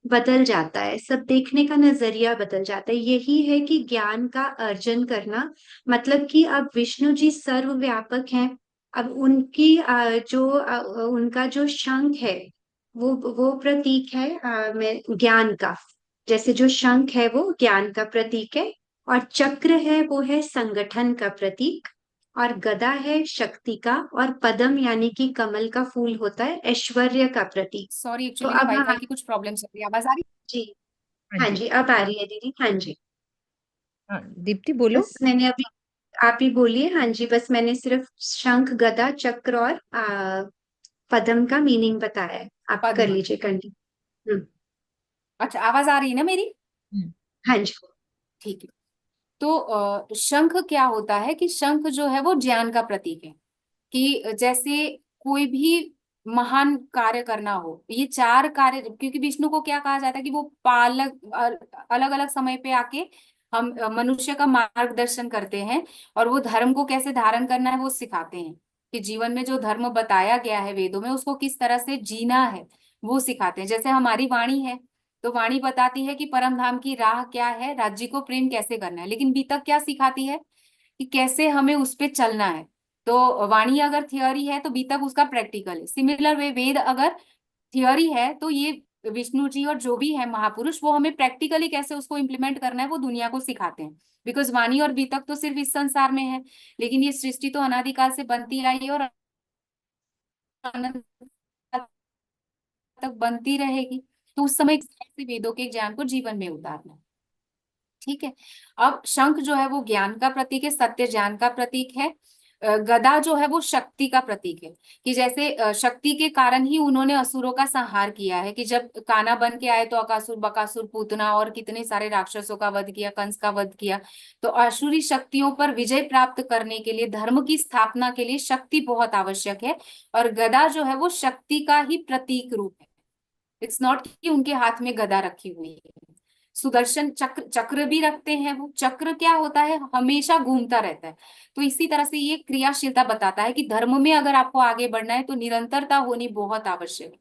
बदल जाता है, सब देखने का नजरिया बदल जाता है। यही है कि ज्ञान का अर्जन करना, मतलब कि अब विष्णु जी सर्वव्यापक हैं। अब उनकी उनका जो शंख है वो प्रतीक है मैं ज्ञान का। जैसे जो शंख है वो ज्ञान का प्रतीक है, और चक्र है वो है संगठन का प्रतीक, और गदा है शक्ति का, और पद्म यानी कि कमल का फूल होता है ऐश्वर्य का प्रतीक। सॉरी, तो एक्चुअली अब वाईफाई हाँ की कुछ प्रॉब्लम चल रही है। आवाज आ रही जी, हाँ हाँ जी। जी अब आ रही है दीदी। हाँ जी, हाँ दीप्ति बोलो। बस मैंने अभी, आप ही बोलिए। हाँ जी, बस मैंने सिर्फ शंख गदा चक्र और पद्म का मीनिंग बताया है। आप कर पद्म। लीजिए कंटिन्यू। अच्छा, आवाज आ रही है ना मेरी? हम्म, हाँ जी। ठीक है। तो शंख क्या होता है कि शंख जो है वो ज्ञान का प्रतीक है। कि जैसे कोई भी महान कार्य करना हो, ये 4 कार्य, क्योंकि विष्णु को क्या कहा जाता है कि वो पालक, अलग अलग समय पे आके हम मनुष्य का मार्गदर्शन करते हैं, और वो धर्म को कैसे धारण करना है वो सिखाते हैं। कि जीवन में जो धर्म बताया गया है वेदों में, उसको किस तरह से जीना है वो सिखाते हैं। जैसे हमारी वाणी है, तो वाणी बताती है कि परम धाम की राह क्या है, राज्य को प्रेम कैसे करना है। लेकिन बीतक क्या सिखाती है कि कैसे हमें उस पे चलना है। तो वाणी अगर थियोरी है तो बीतक उसका प्रैक्टिकल है। सिमिलर वे, वेद अगर थियोरी है तो ये विष्णु जी और जो भी है महापुरुष, वो हमें प्रैक्टिकली कैसे उसको इम्प्लीमेंट करना है वो दुनिया को सिखाते हैं। बिकॉज वाणी और बीतक तो सिर्फ इस संसार में है, लेकिन ये सृष्टि तो अनादिकाल से बनती आई है और अनंत काल तक बनती रहेगी। तो उस समय से वेदों के ज्ञान को जीवन में उतारना। ठीक है। अब शंख जो है वो ज्ञान का प्रतीक है, सत्य ज्ञान का प्रतीक है। गदा जो है वो शक्ति का प्रतीक है। कि जैसे शक्ति के कारण ही उन्होंने असुरों का संहार किया है। कि जब काना बन के आए तो अकासुर, बकासुर, पूतना और कितने सारे राक्षसों का वध किया, कंस का वध किया। तो आसुरी शक्तियों पर विजय प्राप्त करने के लिए, धर्म की स्थापना के लिए शक्ति बहुत आवश्यक है। और गदा जो है वो शक्ति का ही प्रतीक रूप है। इट्स नॉट कि उनके हाथ में गदा रखी हुई है। सुदर्शन चक्र, चक्र भी रखते हैं वो। चक्र क्या होता है, हमेशा घूमता रहता है। तो इसी तरह से ये क्रियाशीलता बताता है कि धर्म में अगर आपको आगे बढ़ना है तो निरंतरता होनी बहुत आवश्यक है।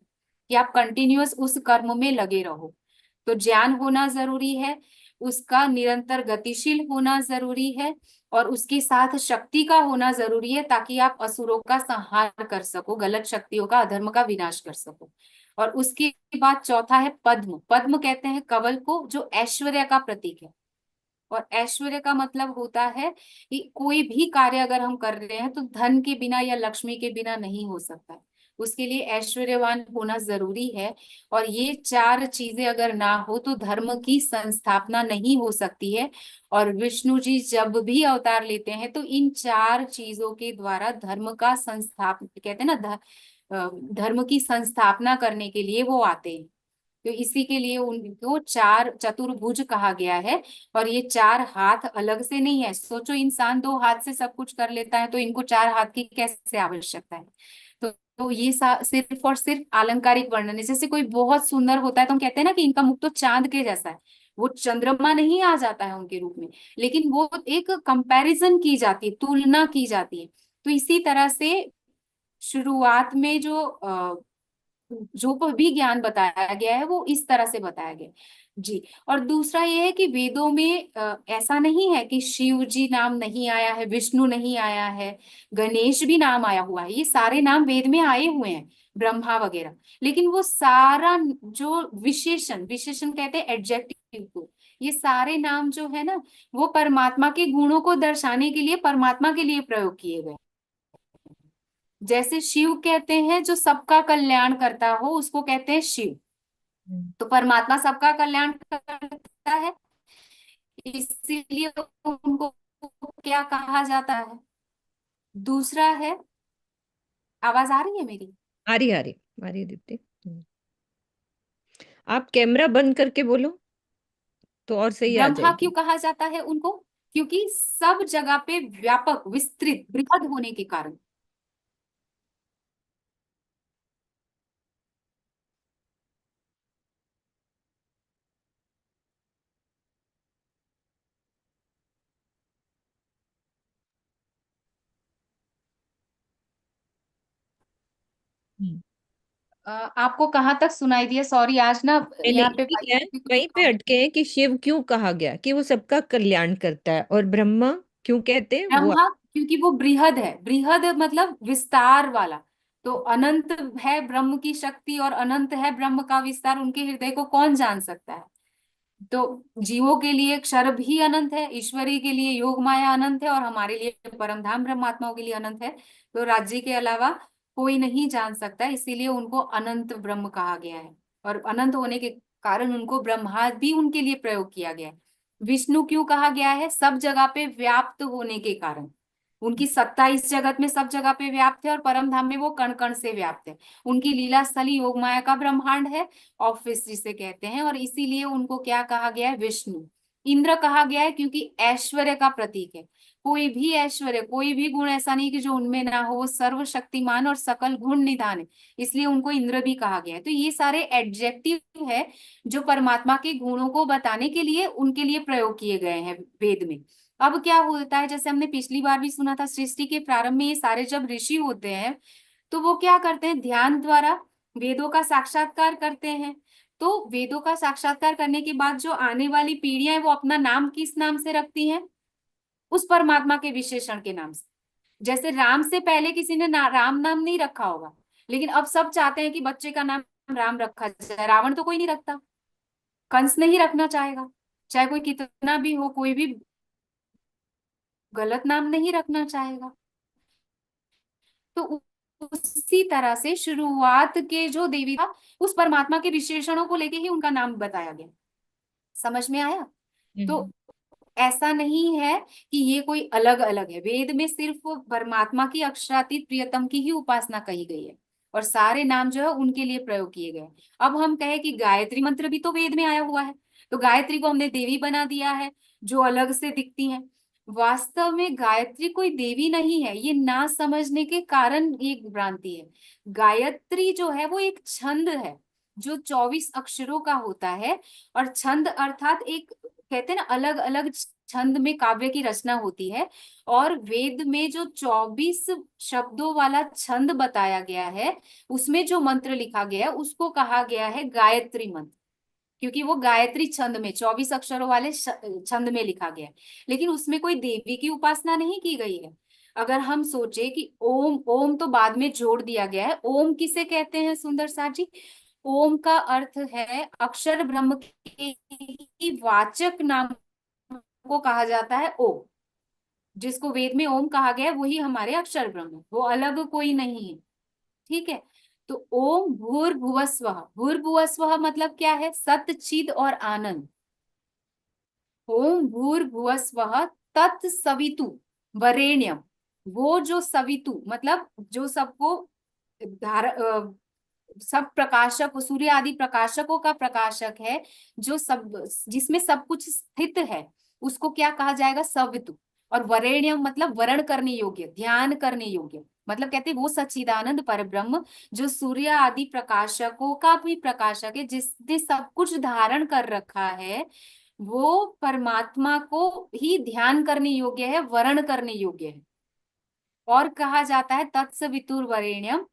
कि आप कंटिन्यूअस उस कर्म में लगे रहो। तो ज्ञान होना जरूरी है, उसका निरंतर गतिशील होना जरूरी है, और उसके साथ शक्ति का होना जरूरी है, ताकि आप असुरों का संहार कर सको, गलत शक्तियों का, अधर्म का विनाश कर सको। और उसके बाद चौथा है पद्म। पद्म कहते हैं कवल को, जो ऐश्वर्य का प्रतीक है। और ऐश्वर्य का मतलब होता है कि कोई भी कार्य अगर हम कर रहे हैं तो धन के बिना या लक्ष्मी के बिना नहीं हो सकता है। उसके लिए ऐश्वर्यवान होना जरूरी है। और ये चार चीजें अगर ना हो तो धर्म की संस्थापना नहीं हो सकती है। और विष्णु जी जब भी अवतार लेते हैं तो इन चार चीजों के द्वारा धर्म का कहते हैं ना, धर्म की संस्थापना करने के लिए वो आते हैं। तो इसी के लिए उनको चार चतुर्भुज कहा गया है। और ये चार हाथ अलग से नहीं है। सोचो, इंसान दो हाथ से सब कुछ कर लेता है, तो इनको चार हाथ की कैसे आवश्यकता है? तो ये सिर्फ और सिर्फ आलंकारिक वर्णन है। जैसे कोई बहुत सुंदर होता है तो हम कहते हैं ना कि इनका मुख तो चांद के जैसा है। वो चंद्रमा नहीं आ जाता है उनके रूप में, लेकिन वो एक कंपैरिजन की जाती है, तुलना की जाती है। तो इसी तरह से शुरुआत में जो भी ज्ञान बताया गया है वो इस तरह से बताया गया है। जी। और दूसरा ये है कि वेदों में ऐसा नहीं है कि शिव जी नाम नहीं आया है, विष्णु नहीं आया है, गणेश भी नाम आया हुआ है। ये सारे नाम वेद में आए हुए हैं, ब्रह्मा वगैरह। लेकिन वो सारा जो विशेषण विशेषण कहते हैं एडजेक्टिव को, ये सारे नाम जो है ना, वो परमात्मा के गुणों को दर्शाने के लिए, परमात्मा के लिए प्रयोग किए गए। जैसे शिव कहते हैं जो सबका कल्याण करता हो उसको कहते हैं शिव। तो परमात्मा सबका कल्याण करता है, इसीलिए उनको क्या कहा जाता है? दूसरा है, आवाज आ रही है मेरी? आ रही आ रही दीप्ति। आप कैमरा बंद करके बोलो तो और सही आ ब्रह्मा क्यों जाएगी। कहा जाता है उनको? क्योंकि सब जगह पे व्यापक, विस्तृत, बृहद होने के कारण। हम्म। आपको कहाँ तक सुनाई दिया? सॉरी, आज ना नहीं यहाँ नहीं पे ठीक है, वाईफाई की थोड़ी वहीं पे प्रॉब्लम। अटके हैं कि शिव क्यों कहा गया कि वो सबका कल्याण करता है, और ब्रह्मा क्यों कहते हैं वो। ब्रह्मा क्योंकि वो बृहद है, बृहद मतलब विस्तार वाला। तो अनंत है ब्रह्म की शक्ति और अनंत है ब्रह्म का विस्तार, उनके हृदय को कौन जान सकता है? तो जीवों के लिए क्षर भी अनंत है, ईश्वरी के लिए योग माया अनंत है, और हमारे लिए परम धाम ब्रह्मात्माओं के लिए अनंत है। तो राज्य के अलावा कोई नहीं जान सकता, इसीलिए उनको अनंत ब्रह्म कहा गया है। और अनंत होने के कारण उनको ब्रह्मा भी उनके लिए प्रयोग किया गया है। विष्णु क्यों कहा गया है? सब जगह पे व्याप्त होने के कारण। उनकी सत्ता इस जगत में सब जगह पे व्याप्त है, और परम धाम में वो कण कण से व्याप्त है। उनकी लीला स्थली योग माया का ब्रह्मांड है, ऑफिस जिसे कहते हैं। और इसीलिए उनको क्या कहा गया है? विष्णु। इंद्र कहा गया है क्योंकि ऐश्वर्य का प्रतीक है। कोई भी ऐश्वर्य, कोई भी गुण ऐसा नहीं कि जो उनमें ना हो, वो सर्वशक्तिमान और सकल गुण निधान है, इसलिए उनको इंद्र भी कहा गया है। तो ये सारे एडजेक्टिव है जो परमात्मा के गुणों को बताने के लिए उनके लिए प्रयोग किए गए हैं वेद में। अब क्या होता है, जैसे हमने पिछली बार भी सुना था, सृष्टि के प्रारंभ में ये सारे जब ऋषि होते हैं तो वो क्या करते हैं? ध्यान द्वारा वेदों का साक्षात्कार करते हैं। तो वेदों का साक्षात्कार करने के बाद जो आने वाली पीढ़ियां हैं वो अपना नाम किस नाम से रखती हैं? उस परमात्मा के विशेषण के नाम से। जैसे राम से पहले किसी ने राम नाम नहीं रखा होगा, लेकिन अब सब चाहते हैं कि बच्चे का नाम राम रखा जाए। रावण तो कोई नहीं रखता, कंस नहीं रखना चाहेगा, चाहे कोई कितना भी हो, कोई भी गलत नाम नहीं रखना चाहेगा। तो उसी तरह से शुरुआत के जो देवी था, उस परमात्मा के विशेषणों को लेके ही उनका नाम बताया गया। समझ में आया? तो ऐसा नहीं है कि ये कोई अलग अलग है। वेद में सिर्फ परमात्मा की अक्षरातीत प्रियतम की ही उपासना कही गई है, और सारे नाम जो है उनके लिए प्रयोग किए गए। अब हम कहें कि गायत्री मंत्र भी तो वेद में आया हुआ है, तो गायत्री को हमने देवी बना दिया है जो अलग से दिखती हैं। वास्तव में गायत्री कोई देवी नहीं है, ये ना समझने के कारण एक भ्रांति है। गायत्री जो है वो एक छंद है जो 24 अक्षरों का होता है। और छंद अर्थात एक, कहते हैं ना, अलग अलग छंद में काव्य की रचना होती है। और वेद में जो 24 शब्दों वाला छंद बताया गया है, उसमें जो मंत्र लिखा गया है उसको कहा गया है गायत्री मंत्र, क्योंकि वो गायत्री छंद में 24 अक्षरों वाले छंद में लिखा गया है। लेकिन उसमें कोई देवी की उपासना नहीं की गई है। अगर हम सोचे कि ओम, ओम तो बाद में जोड़ दिया गया है। ओम किसे कहते हैं सुंदर सा जी? ओम का अर्थ है अक्षर ब्रह्म के ही वाचक नाम को कहा जाता है ओम। जिसको वेद में ओम कहा गया है वही हमारे अक्षर ब्रह्म है, वो अलग कोई नहीं है। ठीक है? तो ओम भूर्भुवस्वः, भूर्भुवस्वः मतलब क्या है? सत चिद और आनंद। ओम भूर्भुवस्वः तत्सवितु वरेण्यम, वो जो सवितु मतलब जो सबको सब प्रकाशक, सूर्य आदि प्रकाशकों का प्रकाशक है, जो सब जिसमें सब कुछ स्थित है, उसको क्या कहा जाएगा? सवितु। और वरेण्यम मतलब वरण करने योग्य, ध्यान करने योग्य, मतलब कहते हैं वो सच्चिदानंद परब्रह्म जो सूर्य आदि प्रकाशकों का भी प्रकाशक है, जिसने सब कुछ धारण कर रखा है, वो परमात्मा को ही ध्यान करने योग्य है, वरण करने योग्य है। और कहा जाता है तत्सवितुर वरेण्यम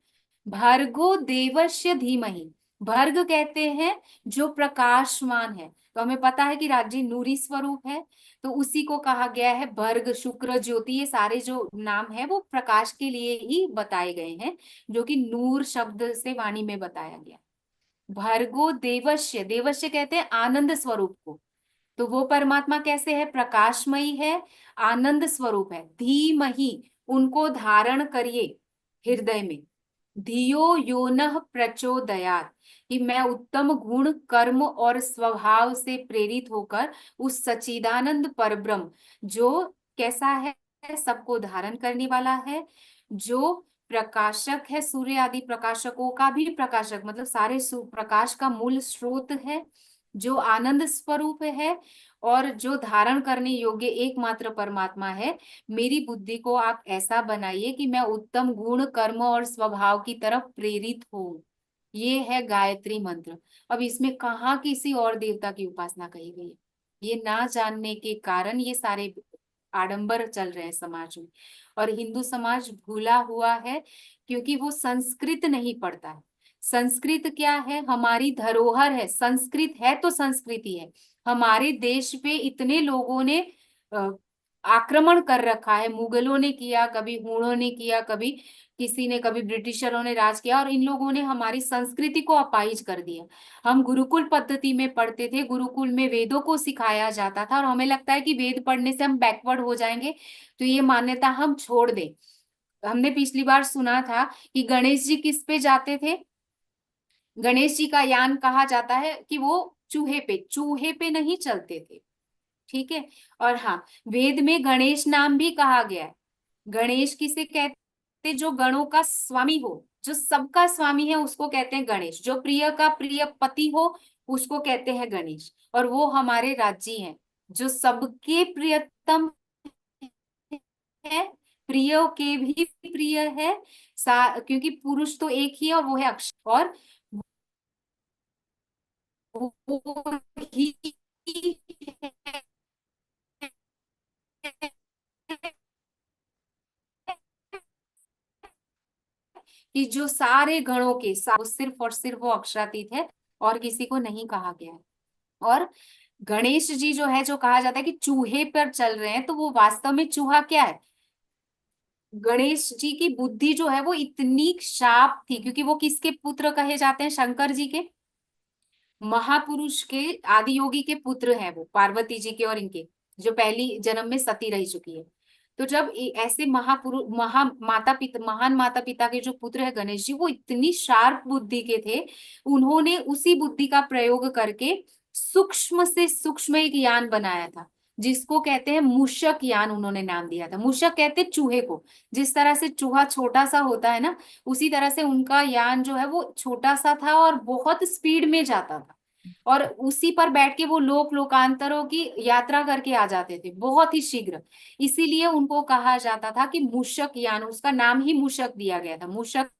भर्गो देवस्य धीमहि। भर्ग कहते हैं जो प्रकाशमान है, तो हमें पता है कि राज्य नूरी स्वरूप है, तो उसी को कहा गया है भर्ग, शुक्र, ज्योति, ये सारे जो नाम है वो प्रकाश के लिए ही बताए गए हैं, जो कि नूर शब्द से वाणी में बताया गया। भर्गो देवस्य, देवस्य कहते हैं आनंद स्वरूप को, तो वो परमात्मा कैसे है? प्रकाशमयी है, आनंद स्वरूप है। धीमहि, उनको धारण करिए हृदय में। धियो योनः प्रचोदयात्, कि मैं उत्तम गुण, कर्म और स्वभाव से प्रेरित होकर उस सच्चिदानंद परब्रह्म जो कैसा है? सबको धारण करने वाला है, जो प्रकाशक है, सूर्य आदि प्रकाशकों का भी प्रकाशक, मतलब सारे प्रकाश का मूल स्रोत है, जो आनंद स्वरूप है और जो धारण करने योग्य एकमात्र परमात्मा है। मेरी बुद्धि को आप ऐसा बनाइए कि मैं उत्तम गुण, कर्म और स्वभाव की तरफ प्रेरित हूँ। ये है गायत्री मंत्र। अब इसमें कहाँ किसी और देवता की उपासना कही गई है? ये ना जानने के कारण ये सारे आडंबर चल रहे हैं समाज में, और हिंदू समाज भूला हुआ है क्योंकि वो संस्कृत नहीं पढ़ता है। संस्कृत क्या है? हमारी धरोहर है, संस्कृत है तो संस्कृति है। हमारे देश पे इतने लोगों ने अ, आक्रमण कर रखा है, मुगलों ने किया, कभी हूणों ने किया, कभी किसी ने, कभी ब्रिटिशरों ने राज किया, और इन लोगों ने हमारी संस्कृति को अपाहिज कर दिया। हम गुरुकुल पद्धति में पढ़ते थे, गुरुकुल में वेदों को सिखाया जाता था, और हमें लगता है कि वेद पढ़ने से हम बैकवर्ड हो जाएंगे, तो ये मान्यता हम छोड़ दें। हमने पिछली बार सुना था कि गणेश जी किस पे जाते थे? गणेश जी का यान कहा जाता है कि वो चूहे पे नहीं चलते थे, ठीक है। और हाँ, वेद में गणेश नाम भी कहा गया है। गणेश किसे कहते? जो गणों का स्वामी हो, जो सबका स्वामी है, उसको कहते हैं गणेश। जो प्रिय का प्रिय पति हो, उसको कहते हैं गणेश। और वो हमारे राज्य हैं, जो सबके प्रियतम है, प्रिय के भी प्रिय है, क्योंकि पुरुष तो एक ही है, और वो है अक्षय, और वो ही कि जो सारे गणों के सिर्फ और सिर्फ वो अक्षरातीत है, और किसी को नहीं कहा गया है। और गणेश जी जो है, जो कहा जाता है कि चूहे पर चल रहे हैं, तो वो वास्तव में चूहा क्या है? गणेश जी की बुद्धि जो है वो इतनी शार्प थी, क्योंकि वो किसके पुत्र कहे जाते हैं? शंकर जी के, महापुरुष के, आदि योगी के पुत्र हैं वो, पार्वती जी के और इनके, जो पहली जन्म में सती रह चुकी है। तो जब ऐसे महापुरुष, महान माता पिता के जो पुत्र है गणेश जी, वो इतनी शार्प बुद्धि के थे, उन्होंने उसी बुद्धि का प्रयोग करके सूक्ष्म से सूक्ष्म एक यान बनाया था, जिसको कहते हैं मूषक यान। उन्होंने नाम दिया था मूषक, कहते चूहे को। जिस तरह से चूहा छोटा सा होता है ना, उसी तरह से उनका यान जो है वो छोटा सा था और बहुत स्पीड में जाता था, और उसी पर बैठ के वो लोकांतरों की यात्रा करके आ जाते थे बहुत ही शीघ्र। इसीलिए उनको कहा जाता था कि मूषक यान, उसका नाम ही मूषक दिया गया था। मूषक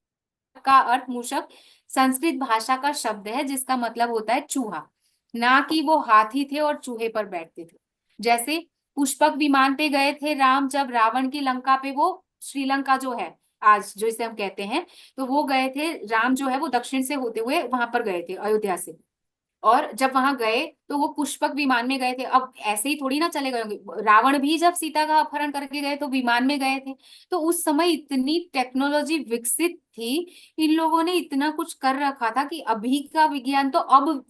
का अर्थ, मूषक संस्कृत भाषा का शब्द है जिसका मतलब होता है चूहा, ना कि वो हाथी थे और चूहे पर बैठते थे। जैसे पुष्पक विमान पे गए थे राम, जब रावण की लंका पे, वो श्रीलंका जो है आज, जो इसे हम कहते हैं, तो वो गए थे राम, जो है वो दक्षिण से होते हुए वहां पर गए थे, अयोध्या से। और जब वहां गए तो वो पुष्पक विमान में गए थे। अब ऐसे ही थोड़ी ना चले गए होंगे, रावण भी जब सीता का अपहरण करके गए तो विमान में गए थे। तो उस समय इतनी टेक्नोलॉजी विकसित थी, इन लोगों ने इतना कुछ कर रखा था कि अभी का विज्ञान तो अब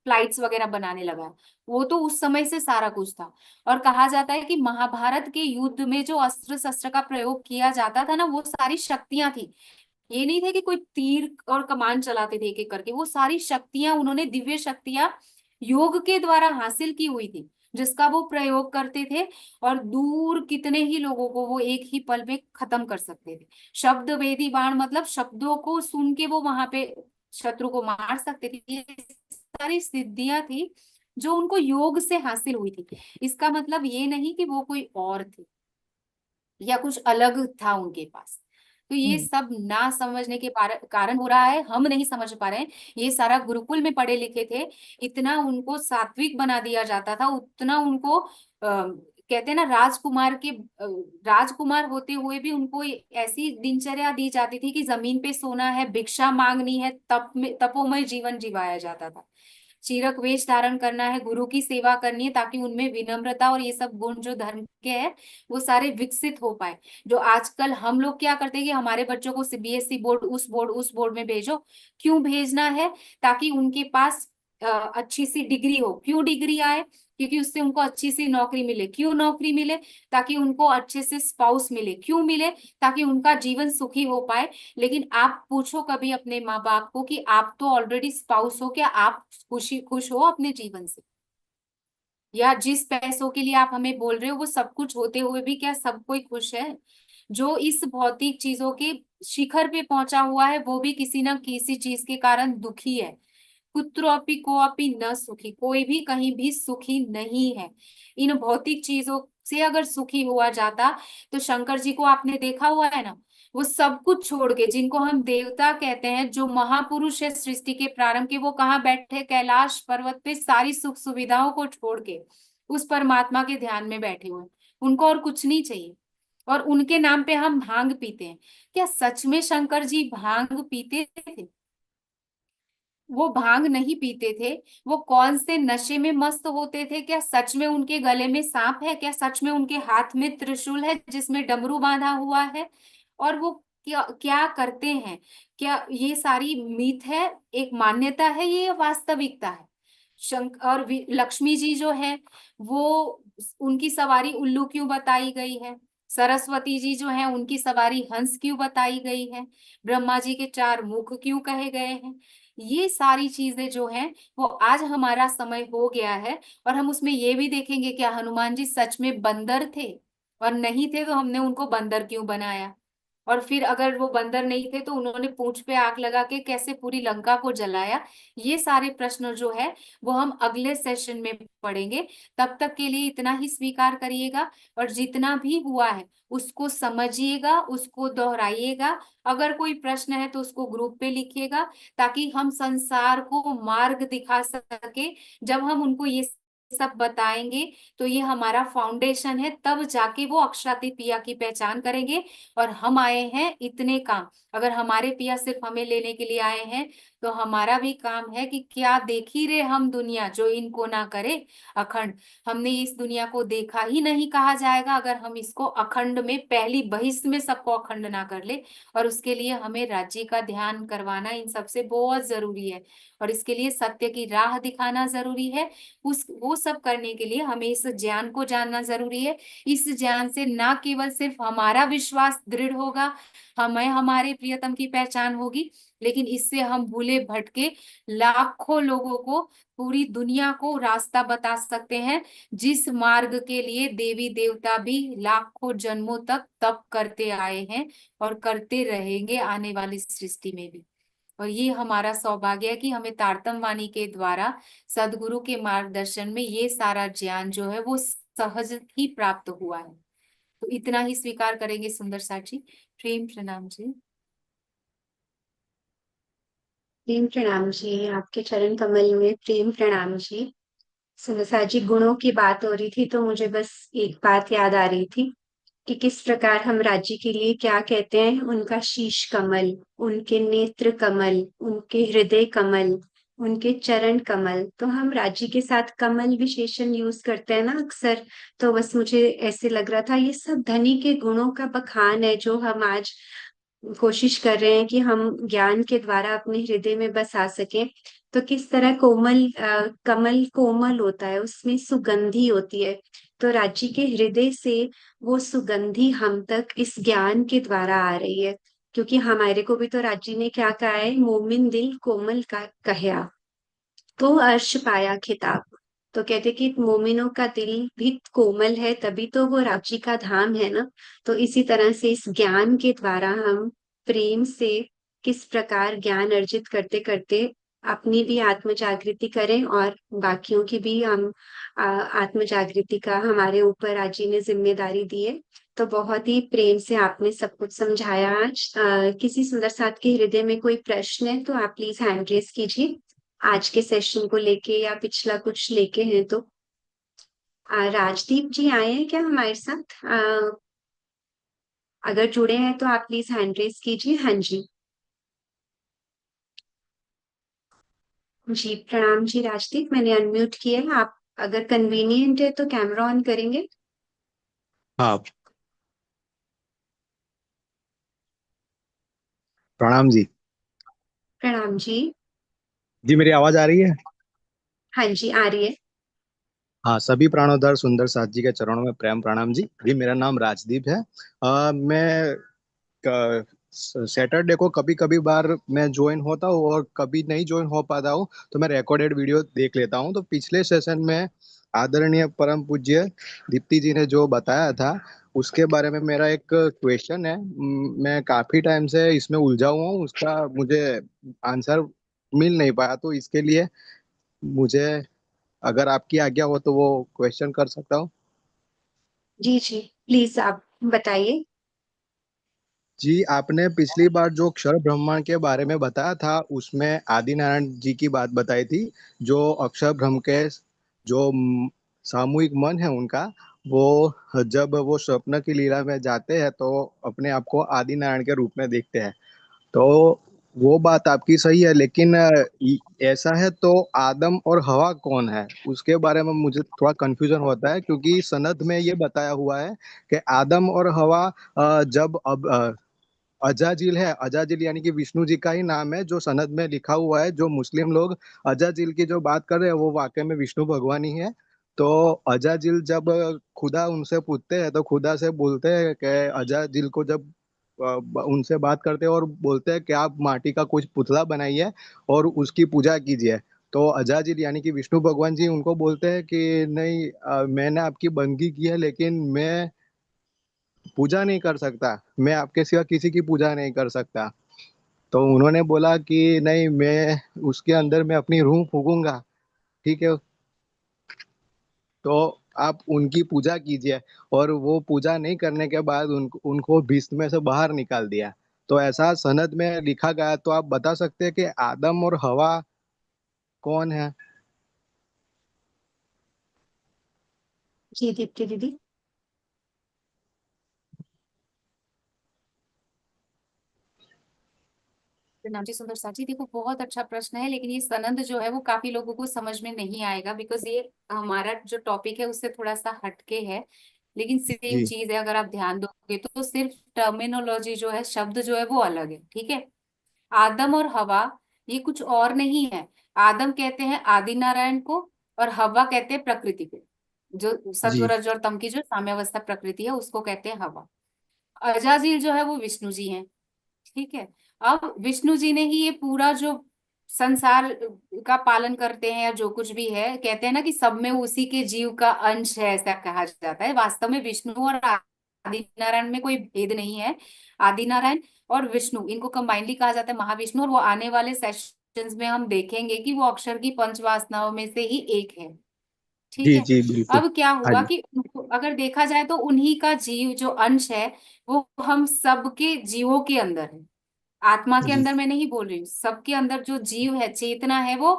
फ्लाइट्स वगैरह बनाने लगा है, वो तो उस समय से सारा कुछ था। और कहा जाता है कि महाभारत के युद्ध में जो अस्त्र शस्त्र का प्रयोग किया जाता था ना, वो सारी शक्तियां थी, ये नहीं थे कि कोई तीर और कमान चलाते थे एक एक करके, वो सारी शक्तियां उन्होंने, दिव्य शक्तियां योग के द्वारा हासिल की हुई थी, जिसका वो प्रयोग करते थे और दूर कितने ही लोगों को वो एक ही पल में खत्म कर सकते थे। शब्द वेदी बाण मतलब शब्दों को सुन के वो वहां पे शत्रु को मार सकते थे। ये सारी सिद्धियां थी जो उनको योग से हासिल हुई थी। इसका मतलब ये नहीं कि वो कोई और थे या कुछ अलग था उनके पास। तो ये सब ना समझने के कारण हो रहा है, हम नहीं समझ पा रहे हैं। ये सारा गुरुकुल में पढ़े लिखे थे, इतना उनको सात्विक बना दिया जाता था, उतना उनको कहते हैं ना राजकुमार के राजकुमार होते हुए भी उनको ऐसी दिनचर्या दी जाती थी कि जमीन पे सोना है, भिक्षा मांगनी है, तपोमय जीवन जिवाया जाता था। चीरक वेश धारण करना है, गुरु की सेवा करनी है, ताकि उनमें विनम्रता और ये सब गुण जो धर्म के हैं वो सारे विकसित हो पाए। जो आजकल हम लोग क्या करते हैं कि हमारे बच्चों को सीबीएसई बोर्ड, उस बोर्ड में भेजो। क्यों भेजना है? ताकि उनके पास अच्छी सी डिग्री हो। क्यों डिग्री आए? क्योंकि उससे उनको अच्छी सी नौकरी मिले। क्यों नौकरी मिले? ताकि उनको अच्छे से स्पाउस मिले। क्यों मिले? ताकि उनका जीवन सुखी हो पाए। लेकिन आप पूछो कभी अपने माँ बाप को कि आप तो ऑलरेडी स्पाउस हो, क्या आप खुश हो अपने जीवन से? या जिस पैसों के लिए आप हमें बोल रहे हो वो सब कुछ होते हुए भी क्या सब कोई खुश है? जो इस भौतिक चीजों के शिखर पे पहुंचा हुआ है वो भी किसी ना किसी चीज के कारण दुखी है। पुत्रोपि कोअपि न सुखी, कोई भी कहीं भी सुखी नहीं है। इन भौतिक चीजों से अगर सुखी हुआ जाता तो शंकर जी को आपने देखा हुआ है ना, वो सब कुछ छोड़ के, जिनको हम देवता कहते हैं, जो महापुरुष है सृष्टि के प्रारंभ के, वो कहाँ बैठे? कैलाश पर्वत पे सारी सुख सुविधाओं को छोड़ के उस परमात्मा के ध्यान में बैठे हुए हैं। उनको और कुछ नहीं चाहिए। और उनके नाम पे हम भांग पीते हैं। क्या सच में शंकर जी भांग पीते थे? वो भांग नहीं पीते थे। वो कौन से नशे में मस्त होते थे? क्या सच में उनके गले में सांप है? क्या सच में उनके हाथ में त्रिशूल है जिसमें डमरू बांधा हुआ है? और वो क्या क्या करते हैं? क्या ये सारी मीथ है, एक मान्यता है, ये वास्तविकता है? और लक्ष्मी जी जो है वो, उनकी सवारी उल्लू क्यों बताई गई है? सरस्वती जी जो है उनकी सवारी हंस क्यों बताई गई है? ब्रह्मा जी के 4 मुख क्यों कहे गए हैं? ये सारी चीजें जो हैं वो आज हमारा समय हो गया है। और हम उसमें ये भी देखेंगे क्या हनुमान जी सच में बंदर थे? और नहीं थे तो हमने उनको बंदर क्यों बनाया? और फिर अगर वो बंदर नहीं थे तो उन्होंने पूंछ पे आग लगा के कैसे पूरी लंका को जलाया? ये सारे प्रश्न जो है वो हम अगले सेशन में पढ़ेंगे। तब तक के लिए इतना ही स्वीकार करिएगा और जितना भी हुआ है उसको समझिएगा, उसको दोहराइएगा। अगर कोई प्रश्न है तो उसको ग्रुप पे लिखिएगा, ताकि हम संसार को मार्ग दिखा सके। जब हम उनको ये सब बताएंगे तो ये हमारा फाउंडेशन है, तब जाके वो अक्षरातीत पिया की पहचान करेंगे। और हम आए हैं इतने काम, अगर हमारे पिया सिर्फ हमें लेने के लिए आए हैं तो हमारा भी काम है कि क्या देखी रे हम दुनिया, जो इनको ना करे अखंड। हमने इस दुनिया को देखा ही नहीं कहा जाएगा अगर हम इसको अखंड में पहली बहिष्ठ में सबको अखंड ना कर ले। और उसके लिए हमें राज्य का ध्यान करवाना इन सबसे बहुत जरूरी है। और इसके लिए सत्य की राह दिखाना जरूरी है। उस वो सब करने के लिए हमें इस ज्ञान को जानना जरूरी है। इस ज्ञान से ना केवल सिर्फ हमारा विश्वास दृढ़ होगा, हमें हमारे प्रियतम की पहचान होगी, लेकिन इससे हम भूले भटके लाखों लोगों को, पूरी दुनिया को रास्ता बता सकते हैं, जिस मार्ग के लिए देवी देवता भी लाखों जन्मों तक तप करते आए हैं और करते रहेंगे आने वाली सृष्टि में भी। और ये हमारा सौभाग्य है कि हमें तारतम वाणी के द्वारा सदगुरु के मार्गदर्शन में ये सारा ज्ञान जो है वो सहज ही प्राप्त हुआ है। तो इतना ही स्वीकार करेंगे सुंदर साक्षी। प्रेम प्रणाम जी। प्रेम प्रणाम जी, आपके चरण कमल में प्रेम प्रणाम जी। सुनसा जी, गुणों की बात हो रही थी तो मुझे बस एक बात याद आ रही थी कि किस प्रकार हम राज्य के लिए क्या कहते हैं, उनका शीश कमल, उनके नेत्र कमल, उनके हृदय कमल, उनके चरण कमल। तो हम राज्य के साथ कमल विशेषण यूज करते हैं ना अक्सर। तो बस मुझे ऐसे लग रहा था ये सब धनी के गुणों का बखान है जो हम आज कोशिश कर रहे हैं कि हम ज्ञान के द्वारा अपने हृदय में बसा सकें। तो किस तरह कमल कोमल होता है, उसमें सुगंधी होती है। तो राज्य के हृदय से वो सुगंधी हम तक इस ज्ञान के द्वारा आ रही है। क्योंकि हमारे को भी तो राजी ने क्या कहा है, मोमिन दिल कोमल का कहया तो अर्श पाया खिताब। तो कहते कि मोमिनों का दिल भी कोमल है, तभी तो वो रांची का धाम है ना। तो इसी तरह से इस ज्ञान के द्वारा हम प्रेम से किस प्रकार ज्ञान अर्जित करते करते अपनी भी आत्म जागृति करें, और बाकियों की भी हम आत्म जागृति का हमारे ऊपर आज जी ने जिम्मेदारी दी है। तो बहुत ही प्रेम से आपने सब कुछ समझाया आज। किसी सुंदर साथ के हृदय में कोई प्रश्न है तो आप प्लीज हैंड रेस कीजिए, आज के सेशन को लेके या पिछला कुछ लेके हैं तो। राजदीप जी आए हैं क्या हमारे साथ? अगर जुड़े हैं तो आप प्लीज हैंड रेस कीजिए। हाँ जी, जी प्रणाम जी राजदीप, मैंने अनम्यूट किया है। आप अगर कन्वीनियंट है तो कैमरा ऑन करेंगे। हाँ, प्रणाम जी। प्रणाम जी। जी मेरी आवाज आ रही है? हाँ जी आ रही है। हाँ, सभी प्राणोधर सुंदर साथ जी के चरणों में प्रेम प्रणाम जी। जी मेरा नाम राजदीप है। मैं सैटरडे को कभी कभी बार मैं ज्वाइन होता हूँ और कभी नहीं ज्वाइन हो पाता हूँ, तो मैं रिकॉर्डेड वीडियो देख लेता हूँ। तो पिछले सेशन में आदरणीय परम पूज्य दीप्ति जी ने जो बताया था उसके बारे में मेरा एक क्वेश्चन है। मैं काफी टाइम से इसमें उलझा हुआ हूँ, उसका मुझे आंसर मिल नहीं पाया। तो इसके लिए मुझे, अगर आपकी आज्ञा हो तो वो क्वेश्चन कर सकता हूँ। जी जी प्लीज आप बताइए। जी, आपने पिछली बार जो अक्षर ब्रह्मांड के बारे में बताया था उसमें आदि नारायण जी की बात बताई थी। जो अक्षर ब्रह्म के जो सामूहिक मन है उनका, वो जब वो स्वप्न की लीला में जाते हैं तो अपने आप को आदि नारायण के रूप में देखते हैं। तो वो बात आपकी सही है, लेकिन ऐसा है तो आदम और हवा कौन है उसके बारे में मुझे थोड़ा कंफ्यूजन होता है, क्योंकि सनद में ये बताया हुआ है कि आदम और हवा जब अब अजाजिल है। अजाजिल यानी कि विष्णु जी का ही नाम है जो सनद में लिखा हुआ है। जो मुस्लिम लोग अजाजिल की जो बात कर रहे हैं वो वाकई में विष्णु भगवान ही है। तो अजाजिल जब खुदा उनसे पूछते हैं तो खुदा से बोलते हैं कि अजाजिल को जब उनसे बात करते हैं और बोलते हैं कि आप माटी का कुछ पुतला बनाइए और उसकी पूजा कीजिए। तो अजाजिल यानी कि विष्णु भगवान जी उनको बोलते हैं कि नहीं, मैंने आपकी बंदगी की है लेकिन मैं पूजा नहीं कर सकता, मैं आपके सिवा किसी की पूजा नहीं कर सकता। तो उन्होंने बोला कि नहीं, मैं उसके अंदर मैं अपनी रूह फूकूंगा। ठीक है, तो आप उनकी पूजा कीजिए। और वो पूजा नहीं करने के बाद उनको भीष्म में से बाहर निकाल दिया। तो ऐसा सनद में लिखा गया। तो आप बता सकते हैं कि आदम और हवा कौन है? जी दीप्ति दीदी। प्रणाम जी सुंदर साथी, देखो बहुत अच्छा प्रश्न है, लेकिन ये सनंद जो है वो काफी लोगों को समझ में नहीं आएगा, बिकॉज ये हमारा जो टॉपिक है उससे थोड़ा सा हटके है। लेकिन सेम जी चीज है, अगर आप ध्यान दोगे तो सिर्फ टर्मिनोलॉजी जो है, शब्द जो है वो अलग है। ठीक है। आदम और हवा ये कुछ और नहीं है। आदम कहते हैं आदि नारायण को, और हवा कहते हैं प्रकृति को। जो सत्व जी रज और तम की जो साम्यावस्था प्रकृति है उसको कहते हैं हवा। अजाजील जो है वो विष्णु जी हैं। ठीक है। अब विष्णु जी ने ही ये पूरा जो संसार का पालन करते हैं, या जो कुछ भी है, कहते हैं ना कि सब में उसी के जीव का अंश है, ऐसा कहा जाता है। वास्तव में विष्णु और आदि नारायण में कोई भेद नहीं है। आदि नारायण और विष्णु इनको कंबाइनली कहा जाता है महाविष्णु, और वो आने वाले सेशंस में हम देखेंगे कि वो अक्षर की पंच वासनाओं में से ही एक है। ठीक जी है। जी बिल्कुल। अब क्या हाँ हुआ जी। कि अगर देखा जाए तो उन्हीं का जीव जो अंश है वो हम सबके जीवों के अंदर है। आत्मा के जी अंदर मैं नहीं बोल रही हूँ, सबके अंदर जो जीव है, चेतना है वो,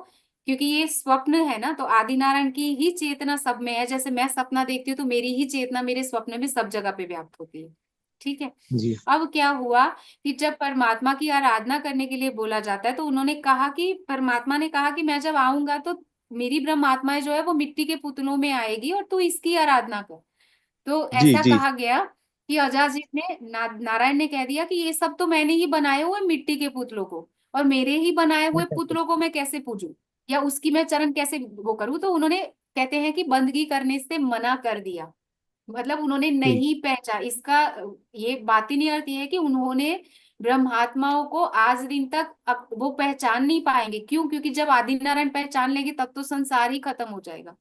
क्योंकि ये स्वप्न है ना, तो आदि नारायण की ही चेतना सब में है। जैसे मैं सपना देखती हूँ तो मेरी ही चेतना मेरे स्वप्न में सब जगह पे व्याप्त होती है। ठीक है। जी अब क्या हुआ कि जब परमात्मा की आराधना करने के लिए बोला जाता है, तो उन्होंने कहा कि परमात्मा ने कहा कि मैं जब आऊंगा तो मेरी ब्रह्म आत्मा जो है वो मिट्टी के पुतलों में आएगी और तू इसकी आराधना कर। तो जी ऐसा जी कहा गया कि अजाजीत ने नारायण ने कह दिया कि ये सब तो मैंने ही बनाए हुए मिट्टी के पुतलों को, और मेरे ही बनाए हुए पुतलों को मैं कैसे पूजूं, या उसकी मैं चरण कैसे वो करूं। तो उन्होंने, कहते हैं कि बंदगी करने से मना कर दिया। मतलब उन्होंने जी नहीं पहचान इसका, ये बात ही नहीं अर्थ ये है कि उन्होंने ब्रह्मात्माओं को आज दिन तक अब वो पहचान नहीं पाएंगे। क्यों? क्योंकि जब आदि नारायण पहचान लेंगे तब तो संसार ही खत्म हो जाएगा।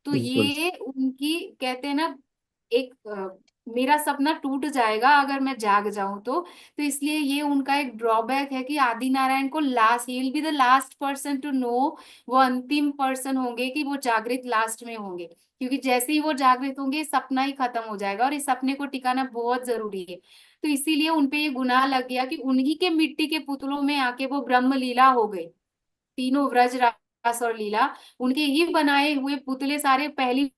तो बिल्कुल। ये उनकी कहते हैं ना, एक मेरा सपना टूट जाएगा अगर मैं जाग जाऊं तो इसलिए ये उनका एक ड्रॉबैक है कि आदि नारायण को last, he will be the last person to know. वो अंतिम पर्सन होंगे कि वो जागृत लास्ट में होंगे, क्योंकि जैसे ही वो जागृत होंगे सपना ही खत्म हो जाएगा और इस सपने को टिकाना बहुत जरूरी है। तो इसीलिए उनपे ये गुनाह लग गया कि उन्हीं के मिट्टी के पुतलों में आके वो ब्रह्म लीला हो गई। तीनों व्रज रास और लीला, उनके ही बनाए हुए पुतले सारे पहली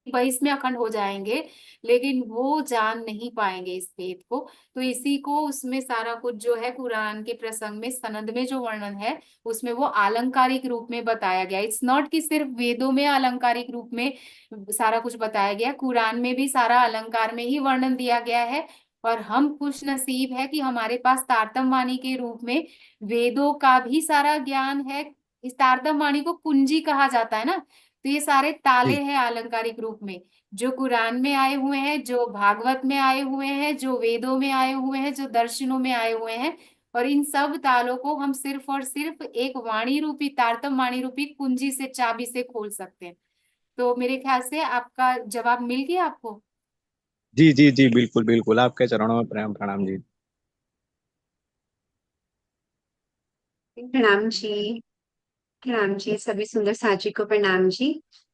22 में अखंड हो जाएंगे, लेकिन वो जान नहीं पाएंगे इस भेद को। तो इसी को उसमें सारा कुछ जो है कुरान के प्रसंग में सनद में जो वर्णन है उसमें वो आलंकारिक रूप में बताया गया। इट्स नॉट कि सिर्फ वेदों में आलंकारिक रूप में सारा कुछ बताया गया, कुरान में भी सारा अलंकार में ही वर्णन दिया गया है। और हम खुश नसीब है कि हमारे पास तारतम वाणी के रूप में वेदों का भी सारा ज्ञान है। इस तारतम वाणी को कुंजी कहा जाता है ना, तो ये सारे ताले जी हैं अलंकारिक रूप में, जो कुरान में आए हुए हैं, जो भागवत में आए हुए हैं, जो वेदों में आए हुए हैं, जो दर्शनों में आए हुए हैं। और इन सब तालों को हम सिर्फ और सिर्फ एक वाणी रूपी, तारतम वाणी रूपी कुंजी से, चाबी से खोल सकते हैं। तो मेरे ख्याल से आपका जवाब मिल गया आपको। जी जी जी, बिल्कुल बिल्कुल, आपके चरणों में प्रेम प्रणाम जी। प्रणाम जी। प्रणाम जी, सभी सुंदर साथी को प्रणाम जी।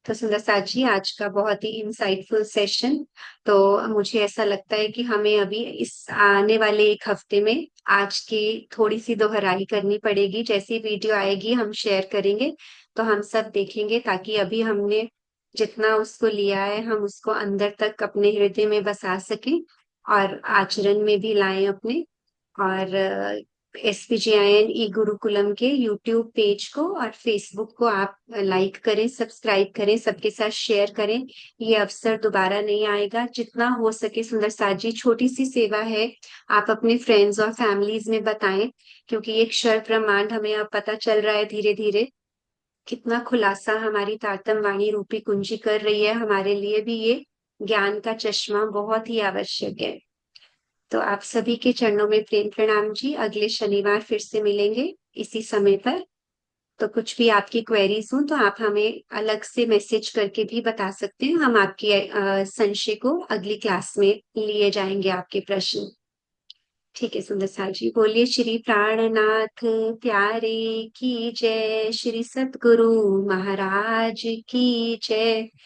तो सुंदर साथी, आज का बहुत ही इंसाइटफुल सेशन। तो मुझे ऐसा लगता है कि हमें अभी इस आने वाले एक हफ्ते में आज की थोड़ी सी दोहराई करनी पड़ेगी। जैसी वीडियो आएगी हम शेयर करेंगे, तो हम सब देखेंगे, ताकि अभी हमने जितना उसको लिया है हम उसको अंदर तक अपने हृदय में बसा सकें और आचरण में भी लाएं अपने। और SPJIN ई गुरुकुलम के यूट्यूब पेज को और फेसबुक को आप लाइक करें, सब्सक्राइब करें, सबके साथ शेयर करें। ये अवसर दोबारा नहीं आएगा। जितना हो सके सुंदर साथ जी, छोटी सी सेवा है, आप अपने फ्रेंड्स और फैमिलीज में बताएं, क्योंकि ये अक्षर ब्रह्मांड हमें अब पता चल रहा है धीरे धीरे कितना खुलासा हमारी तारतम वाणी रूपी कुंजी कर रही है। हमारे लिए भी ये ज्ञान का चश्मा बहुत ही आवश्यक है। तो आप सभी के चरणों में प्रेम प्रणाम जी। अगले शनिवार फिर से मिलेंगे इसी समय पर। तो कुछ भी आपकी क्वेरीज हो तो आप हमें अलग से मैसेज करके भी बता सकते हैं। हम आपके संशय को अगली क्लास में लिए जाएंगे, आपके प्रश्न। ठीक है सुंदर साल जी, बोलिए श्री प्राणनाथ प्यारे की जय, श्री सतगुरु महाराज की जय।